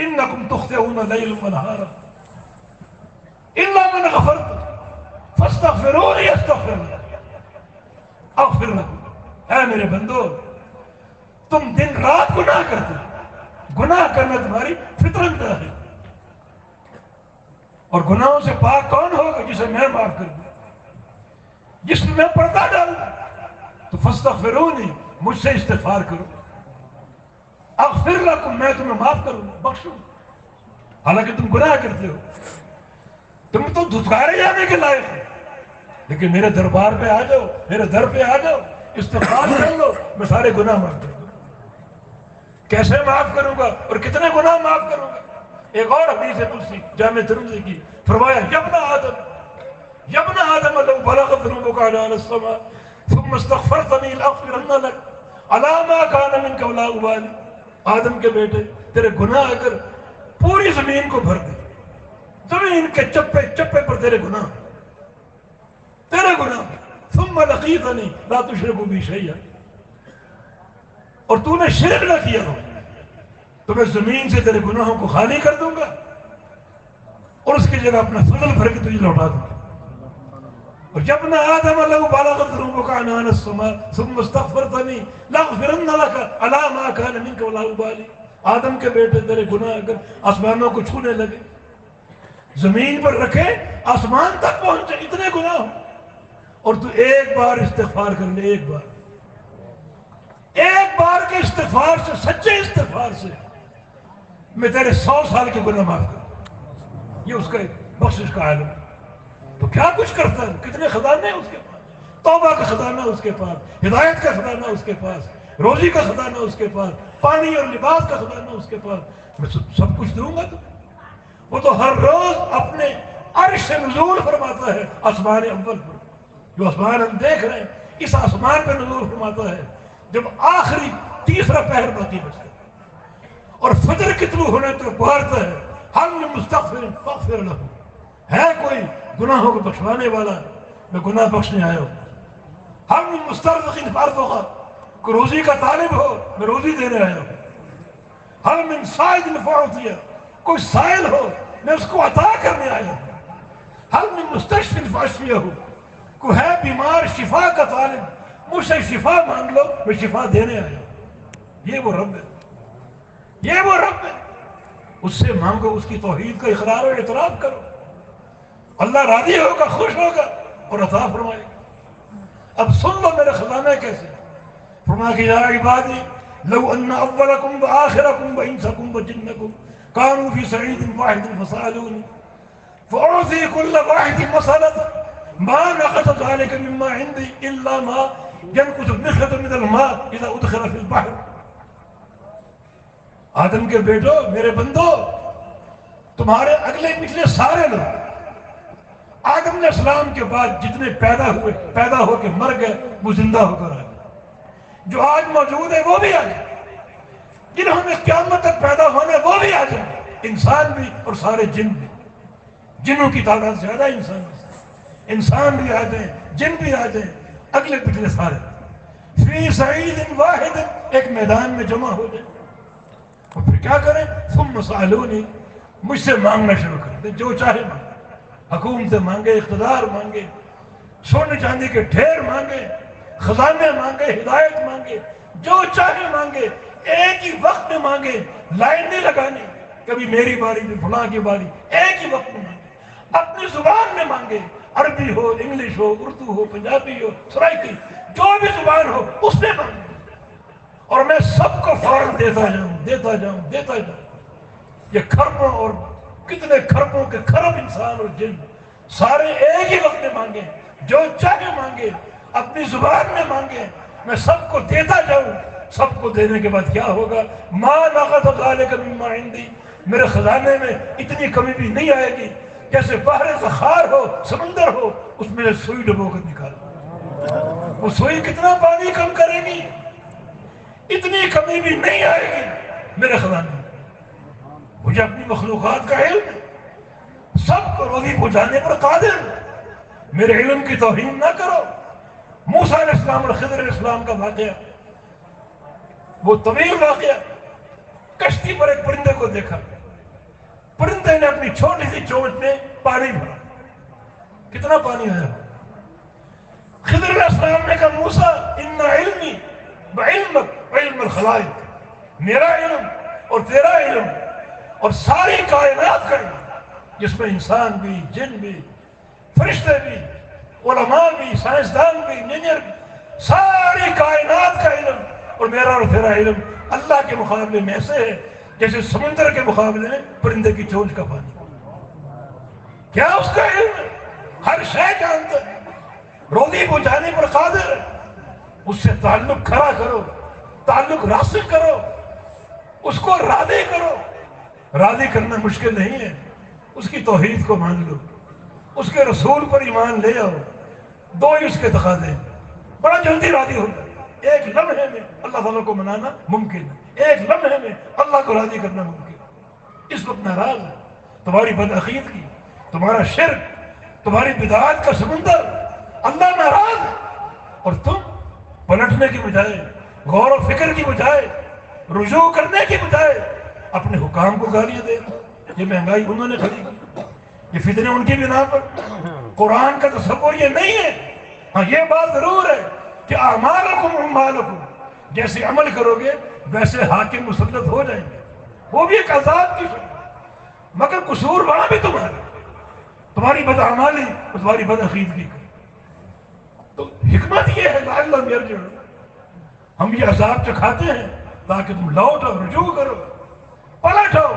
انکم تخطئون لیلا ونہارا الا من غفرت فاستغفرونی استغفر لکم اغفر لکم. اے میرے بندو، تم دن رات گناہ کرتے، گناہ کرنا تمہاری فطرت میں ہے. اور گناہوں سے پاک کون ہوگا؟ جسے میں معاف کر دوں، جس میں پردہ ڈال دوں. تو فاستغفرونی، مجھ سے استغفار کرو، اغفر لکم، میں تمہیں معاف کروں، بخشوں. حالانکہ تم گناہ کرتے ہو، تم تو دھتکارے جانے کے لائق ہو، لیکن میرے دربار پہ آ جاؤ، میرے در پہ آ جاؤ، استغفار کر لو، میں سارے گناہ معاف کر دوں. کیسے معاف کروں گا اور کتنے گناہ معاف کروں گا؟ ایک اور حدیث قدسی جامع ترمذی کی، فرمایا یا ابن آدم لو بلغت ذنوبك عنان السماء ثم استغفرتنی لاغفرن لك علی ما کان منک ولا ابالی. آدم کے بیٹے، تیرے گناہ اگر پوری زمین کو بھر دے، زمین کے چپے چپے پر تیرے گناہ، تیرے گناہ، ثم لقیتنی لا تشرک بی شیئا، اور تو نے شرک نہ کیا ہو، تو میں زمین سے تیرے گناہوں کو خالی کر دوں گا اور اس کی جگہ اپنا فضل بھر کے تجھے لوٹا دوں گا. اور جب نہ آدم لو بلغت ذنوبك عنان السماء ثم استغفرتنی لاغفرن لك علی ما کان منک ولا ابالی. آدم کے بیٹے، تیرے گناہ اگر آسمانوں کو چھونے لگے، زمین پر رکھے، آسمان تک پہنچے، اتنے گناہ ہو، اور تو ایک بار استغفار کر لے، ایک بار کے استغفار سے، سچے استغفار سے میں تیرے 100 سال کے گناہ معاف کر دوں. یہ اس کا بخشش کا عالم. تو کیا کچھ کرتا ہے، کتنے خزانے ہیں اس کے پاس. توبہ کا خزانہ اس کے پاس، ہدایت کا خزانہ اس کے پاس، روزی کا خزانہ اس کے پاس، پانی اور لباس کا خزانہ اس کے پاس. میں سب کچھ دوں گا تمہیں. وہ تو ہر روز اپنے عرش سے نزول فرماتا ہے آسمان اول پر. جو آسمان ہم دیکھ رہے ہیں، اس آسمان پہ نزول فرماتا ہے جب آخری تیسرا پہر باقی بچتا ہے اور فجر کی طلوع ہونے تک پکارتا ہے، حل من مستغفر فاغفر لہ. ہے کوئی گناہوں کو بخشوانے والا؟ میں گناہ بخشنے آیا ہوں. حل من مسترزق فارزقہ، کوئی روزی کا طالب ہو، میں روزی دینے آیا ہوں. حل من سائل فاعطیہ، کوئی سائل ہو، میں اس کو عطا کرنے آیا ہوں. حل من مستشفی فاشفیہ، کوئی ہے بیمار، شفا کا طالب، مجھ سے شفا مانگ لو، میں شفا دینے آیا ہوں. یہ وہ رب ہے، یہ وہ رب ہے. اس سے مانگو، اس کی توحید کا اقرار اور اعتراف کرو، اللہ راضی ہوگا، خوش ہوگا اور عطا فرمائے گا. اب سن لو میرے خزانے کیسے. فرمایا کہ یا عبادی لو ان اولکم وآخرکم وانسکم وجنکم کانوا فی صعید واحد فسألونی فأعطی کل واحد مسألة ما نقص ذلك مما عندي الا ما ينقص النخلة من الماء اذا ادخل في البحر. آدم کے بیٹو، میرے بندو، تمہارے اگلے پچھلے سارے لوگ آدم علیہ السلام کے بعد جتنے پیدا ہو کے مر گئے، وہ زندہ ہو کر آئے. جو آج موجود ہے وہ بھی آ جائے، جنہوں نے قیامت تک پیدا ہونے وہ بھی آ جائے، انسان بھی اور سارے جن بھی. جنوں کی تعداد زیادہ انسان بھی آ جائیں، جن بھی آ جائیں، اگلے پچھلے سارے فی صعید واحد، ایک میدان میں جمع ہو جائیں. اور پھر کیا کریں؟ ثم سألونی، مجھ سے مانگنا شروع کر دیں، جو چاہے مانگے، حکومتیں مانگے، اقتدار مانگے، سونے چاندی کے ڈھیر مانگے، خزانے مانگے، ہدایت مانگے، جو چاہے مانگے، ایک ہی وقت میں مانگے، لائن نہیں لگانی، کبھی میری باری بھی فلاں کی باری، ایک ہی وقت میں مانگے، اپنی زبان میں مانگے، عربی ہو، انگلش ہو، اردو ہو، پنجابی ہو، سرائکی، جو بھی زبان ہو اس میں مانگے، اور میں سب کو فوراً دیتا جاؤں، دیتا جاؤں، دیتا جاؤں۔ یہ کھربوں اور کتنے کھربوں کے کھرب انسان اور جن سارے ایک ہی وقت میں مانگے، جو چاہے مانگے، اپنی زبان میں مانگے، میں سب کو دیتا جاؤں۔ سب کو دینے کے بعد کیا ہوگا؟ ما نقص ذلک مما عندی، میرے خزانے میں اتنی کمی بھی نہیں آئے گی جیسے بحر زخار ہو، سمندر ہو، اس میں سوئی ڈبو کر نکال، وہ سوئی کتنا پانی کم کرے گی؟ اتنی کمی بھی نہیں آئے گی میرے خزانے میں۔ مجھے اپنی مخلوقات کا علم ہے، سب کو روزی پہنچانے پر قادر۔ میرے علم کی توہین نہ کرو۔ موسیٰ علیہ السلام اور خضر علیہ السلام کا واقعہ، وہ طویل واقعہ، کشتی پر ایک پرندے کو دیکھا، پرندے نے اپنی چھوٹی سی چونچ میں پانی بھرا، کتنا پانی آیا؟ خضر علیہ السلام نے کہا موسیٰ ان علمی بعلمک علم الخلائق، میرا علم اور تیرا علم اور ساری کائنات کا علم، جس میں انسان بھی، جن بھی، فرشتے بھی، علماء بھی، سائنسدان بھی، انجینئر بھی، ساری کائنات کا علم اور میرا اور تیرا علم اللہ کے مقابلے میں ایسے ہے جیسے سمندر کے مقابلے میں پرندے کی چونچ کا پانی۔ کیا اس کا علم ہے؟ ہر شے جانتا ہے، روزی پہنچانے پر قادر ہے۔ اس سے تعلق کھڑا کرو، تعلق راسخ کرو، اس کو راضی کرو۔ راضی کرنا مشکل نہیں ہے، اس کی توحید کو مان لو، اس کے رسول پر ایمان لے آؤ، دو ہی اس کے تقاضے ہیں، بڑا جلدی راضی ہوتا ہے۔ ایک لمحے میں اللہ تعالیٰ کو منانا ممکن ہے، ایک لمحے میں اللہ کو راضی کرنا ممکن ہے۔ اس وقت ناراض ہے، تمہاری بدعقیدگی، تمہارا شرک، تمہاری بدعات کا سمندر، اللہ ناراض ہے، اور تم پلٹنے کی بجائے، غور و فکر کی بجائے، رجوع کرنے کی بجائے اپنے حکام کو گالیاں دے۔ یہ مہنگائی انہوں نے کھڑی کی، یہ فتنے ان کی بنا پر۔ قرآن کا تصور یہ نہیں ہے۔ ہاں یہ بات ضرور ہے کہ اعمالکم اعمالکم، جیسے عمل کرو گے ویسے حاکم مسلط ہو جائیں گے، وہ بھی ایک عذاب کی شکل، مگر قصور وہاں بھی تمہاری بدعمالی اور تمہاری بدعقیدگی کا۔ تو حکمت یہ ہے لعلہم یرجعون، ہم یہ عذاب چکھاتے ہیں تاکہ تم لوٹو، رجوع کرو، پلٹو،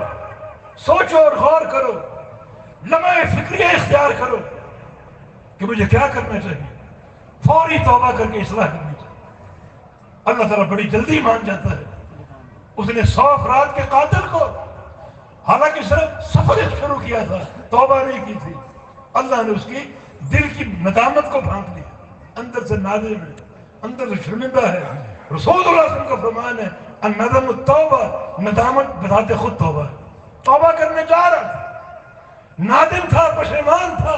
سوچو اور غور کرو، لمحہ فکریہ اختیار کرو کہ مجھے کیا کرنا چاہیے، فوری توبہ کر کے اصلاح کرنی چاہیے۔ اللہ تعالیٰ بڑی جلدی مان جاتا ہے۔ اس نے 100 افراد کے قاتل کو، حالانکہ صرف سفر شروع کیا تھا، توبہ نہیں کی تھی، اللہ نے اس کی دل کی ندامت کو بھانپ لیا، اندر سے نادم ہے، اندر سے شرمندہ ہے۔ رسول اللہ صلی اللہ علیہ وسلم کا فرمان ہے الندم التوبہ، ندامت بذات خود توبہ ہے۔ توبہ کرنے جا رہا تھا، نادم تھا، پشیمان تھا،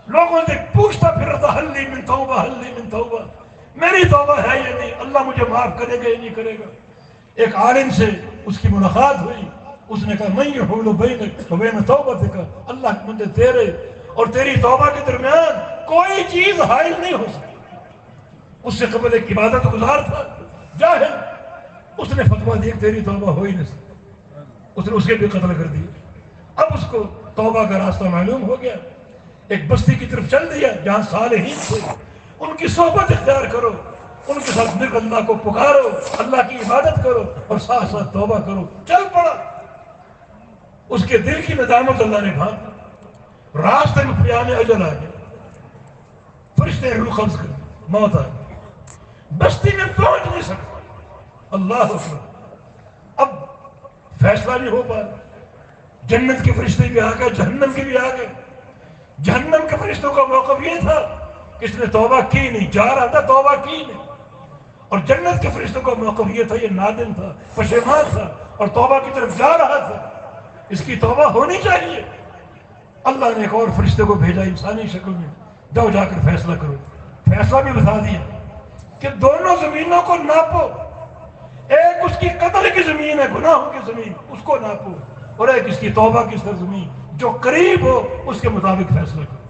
لوگوں سے پوچھتا پھر رہا تھا حل لی من توبہ، حل لی من توبہ، میری توبہ ہے یا نہیں، اللہ مجھے معاف کرے گا یا نہیں کرے گا۔ ایک عالم سے اس کی ملاقات ہوئی، اس نے کہا من یحول بینک و بین توبتک، اللہ مجھے تیرے اور تیری توبہ کے درمیان کوئی چیز حائل نہیں ہو سکتی۔ اس سے قبل ایک عبادت گزار تھا، جاہل، اس نے فتویٰ دیا کہ تیری توبہ ہو ہی نہیں سکتی، اس نے اسے بھی قتل کر دیا۔ اب اس کو توبہ کا راستہ معلوم ہو گیا، ایک بستی کی طرف چل دیا جہاں صالحین تھے، ان کی صحبت اختیار کرو، ان کے ساتھ مل کر اللہ کو پکارو، اللہ کی عبادت کرو اور ساتھ ساتھ توبہ کرو۔ چل پڑا، اس کے دل کی ندامت اللہ نے بھانپی، راستے میں پیام اجل آ گیا، فرشتے روح قبض کر موت آ گئی، بستی میں پہنچ نہیں سکتا۔ اللہ اکبر، اب فیصلہ نہیں ہو پا، جنت کے فرشتے بھی آ گئے، جہنم کے بھی آ گئے۔ جہنم کے فرشتوں کا موقف یہ تھا کہ اس نے توبہ کی نہیں، جا رہا تھا توبہ کی نہیں، اور جنت کے فرشتوں کا موقف یہ تھا، یہ نادم تھا، پشیمان تھا اور توبہ کی طرف جا رہا تھا، اس کی توبہ ہونی چاہیے۔ اللہ نے ایک اور فرشتے کو بھیجا انسانی شکل میں، جاؤ جا کر فیصلہ کرو۔ فیصلہ بھی بتا دیا کہ دونوں زمینوں کو ناپو، ایک اس کی قتل کی زمین ہے، گناہوں کی زمین، اس کو ناپو، اور ایک اس کی توبہ کی سرزمین، جو قریب ہو اس کے مطابق فیصلہ کرو۔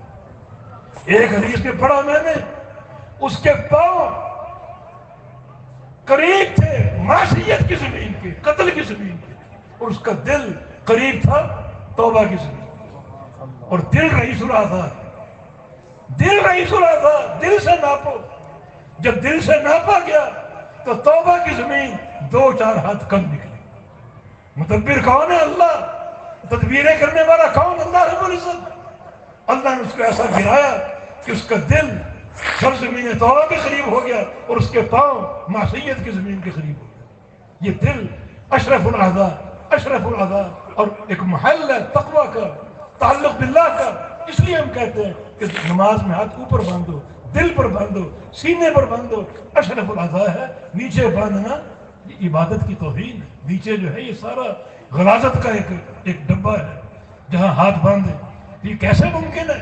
ایک حدیث میں پڑھا میں نے، اس کے پاؤں قریب تھے معصیت کی زمین کے، قتل کی زمین کے، اور اس کا دل قریب تھا توبہ کی زمین۔ اور دل رئیس الآثار، دل رئیس الآثار، دل سے ناپو۔ جب دل سے ناپا گیا تو توبہ کی زمین 2-4 ہاتھ کم نکلی۔ مدبر کون ہے؟ اللہ۔ تدبیریں کرنے والا کون؟ اللہ رب العزت۔ اللہ نے اس کو ایسا گرایا کہ اس کا دل سرزمین توبہ کے قریب ہو گیا اور اس کے پاؤں معصیت کی زمین کے قریب ہو گیا۔ یہ دل اشرف الاعضاء، اشرف الاعضاء، اور ایک محل ہے تقویٰ کا، تعلق باللہ کا۔ اس لیے ہم کہتے ہیں کہ نماز میں ہاتھ اوپر باندھو، دل پر باندھو، سینے پر باندھو، اشرف الاعضاء ہے۔ نیچے باندھنا یہ عبادت کی توہین ہے۔ نیچے جو ہے یہ سارا غلاظت کا ایک ڈبہ ہے جہاں ہاتھ باندھے۔ یہ کیسے ممکن ہے؟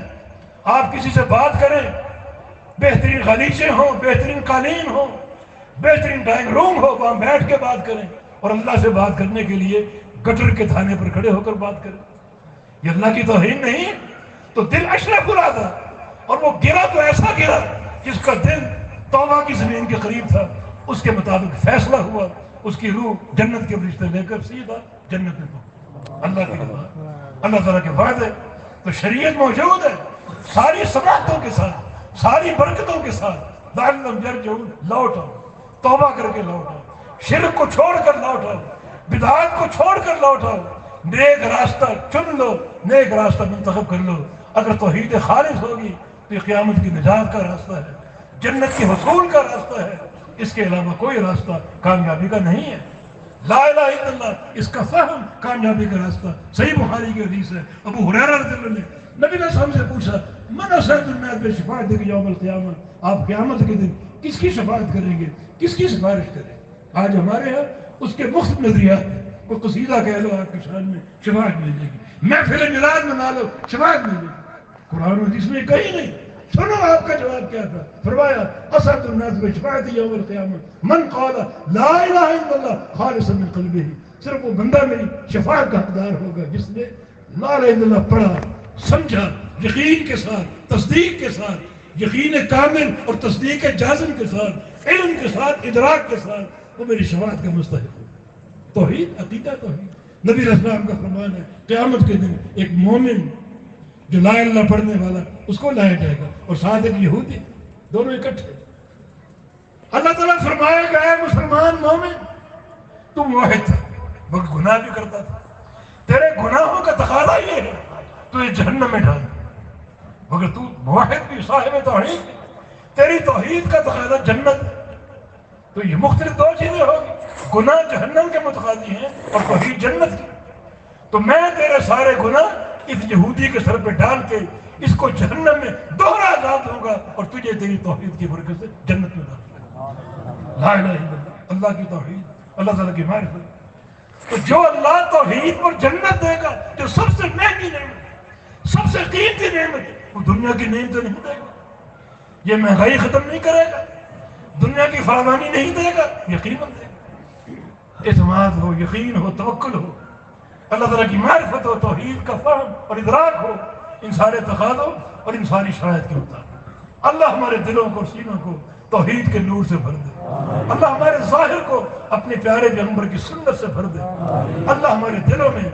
آپ کسی سے بات کریں، بہترین غالیچے ہوں، بہترین قالین ہوں، بہترین ڈرائنگ روم ہو، وہاں بیٹھ کے بات کریں، اور اللہ سے بات کرنے کے لیے گٹر کے تھانے پر کھڑے ہو کر بات کریں۔ یہ اللہ کی توہین نہیں؟ تو دل اشرف الاعضاء، اور وہ گرا تو ایسا گرا جس کا دل توبہ کی زمین کے قریب تھا، اس کے مطابق فیصلہ ہوا، اس کی روح جنت کے رشتے لے کر سیدھا جنت میں پہنچ۔ اللہ کی رضا، اللہ تعالیٰ کے وعدے۔ تو شریعت موجود ہے ساری سماعتوں کے ساتھ، ساری برکتوں کے ساتھ۔ لعلہم یرجعون، لوٹ آؤ، توبہ کر کے لوٹ آؤ، شرک کو چھوڑ کر لوٹ آؤ، بدعات کو چھوڑ کر لوٹ آؤ، نیک راستہ چن لو، نیک راستہ منتخب کر لو۔ اگر توحید خالص ہوگی تو یہ قیامت کی نجات کا راستہ ہے، جنت کے حصول کا راستہ ہے۔ اس کے علاوہ کوئی راستہ کامیابی کا نہیں ہے۔ لا الہ الا اللہ، اس کا فہم کامیابی کا راستہ۔ صحیح بخاری کی حدیث ہے، ابو ہریرہ رضی اللہ عنہ نے نبی علیہ السلام سے پوچھا، من اسعد الناس بشفاعتک یوم القیامہ، آپ قیامت کے دن کس کی شفاعت کریں گے، کس کی سفارش کریں؟ آج ہمارے ہاں اس کے مختلف نظریات ہیں۔ کوئی قصیدہ کہہ لو آپ کی شان میں، شفاعت مل جائے گی۔ محفل میلاد منا لو، شفاعت مل جائے گی۔ قرآن و حدیث میں کہیں نہیں۔ سنو آپ کا جواب کیا تھا، فرمایا اسعد الناس بشفاعت یوم القیامہ من قال لا الہ الا اللہ خالصا من قلبہ، صرف وہ بندہ میری شفاعت کا حقدار ہوگا جس نے لا الہ الا اللہ پڑھا، سمجھا، یقین کے ساتھ، تصدیق کے ساتھ، یقین کامل اور تصدیق جازم کے ساتھ، علم کے ساتھ، ادراک کے ساتھ، وہ میری شفاعت کا مستحق ہوگا۔ توحید، عقیدہ توحید۔ نبی علیہ السلام کا فرمان ہے قیامت کے دن ایک مومن جو لا الہ الا اللہ پڑھنے والا اس کو لایا جائے گا، اور ساتھ ایک یہودی، دونوں اکٹھے۔ اللہ تعالیٰ فرمائے گا اے مسلمان مومن، تو موحد تھا مگر گناہ بھی کرتا تھا، تیرے گناہوں کا تقاضا یہ ہے تو یہ جہنم میں ڈال، مگر تو موحد بھی، صاحب توحید بھی، تیری توحید کا تقاضا جنت ہے۔ تو یہ مختلف دو چیزیں ہوگی، گناہ جہنم کے متقاضی ہیں اور توحید جنت کی۔ تو میں تیرے سارے گناہ اس یہودی کے سر پہ ڈال کے اس کو جہنم میں دوہرا عذاب دوں گا، اور تجھے تیری توحید کی برکت سے جنت میں داخل کروں گا۔ لا الہ الا اللہ، اللہ کی توحید، اللہ تعالیٰ کی معرفت۔ تو جو اللہ توحید پر جنت دے گا، جو سب سے مہنگی نعمت، سب سے قیمتی نعمت، وہ دنیا کی نعمتیں نہیں دے گا۔ یہ مہنگائی ختم نہیں کرے گا، دنیا کی فراوانی نہیں دے گا، یقیناً دے گا۔ اعتماد ہو، یقین ہو، توکل ہو، اللہ تعالیٰ کی معرفت ہو، توحید کا فہم اور ادراک ہو، ان سارے تقاضوں اور ان ساری شرائط کے مطابق۔ اللہ ہمارے دلوں کو، سینوں کو توحید کے نور سے بھر دے۔ اللہ ہمارے ظاہر کو اپنے پیارے پیغمبر کی سنت سے بھر دے۔ اللہ ہمارے دلوں میں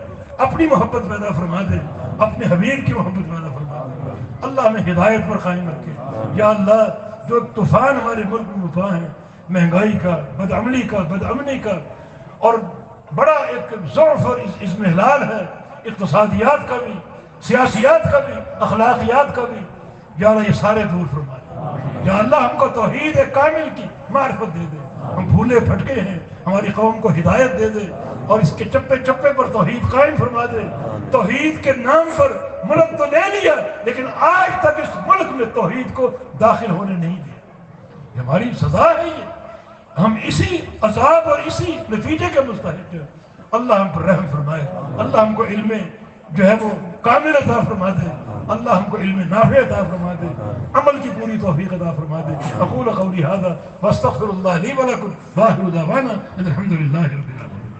اپنی محبت پیدا فرما دے، اپنے حبیب کی محبت پیدا فرما دے۔ اللہ ہمیں ہدایت پر قائم رکھے۔ یا اللہ، جو طوفان ہمارے ملک میں اٹھا ہے، مہنگائی کا، بدعملی کا، بدامنی کا، اور بڑا ایک ضعف اور اضمحلال ہے، اقتصادیات کا بھی، سیاسیات کا بھی، اخلاقیات کا بھی، یا اللہ یہ سارے دور فرما دے۔ یا اللہ ہم کو توحید کامل کی معرفت دے دے، ہم بھولے پھٹکے ہیں، ہماری قوم کو ہدایت دے دے، اور اس کے چپے چپے پر توحید قائم فرما دے۔ توحید کے نام پر ملک تو لے لیا، لیکن آج تک اس ملک میں توحید کو داخل ہونے نہیں دیا۔ یہ ہماری سزا ہے، یہ ہم اسی عذاب اور اسی نتیجے کے مستحق ہیں۔ اللہ ہم پر رحم فرمائے، اللہ ہم کو علم جو ہے وہ کامل عطا فرما دے. اللہ ہم کو علم نافع عطا فرما دے, عمل کی پوری توفیق عطا فرما دے. اقول قولی ھذا واستغفر اللہ لی ولکم واخر دعوانا الحمد للہ رب العالمین.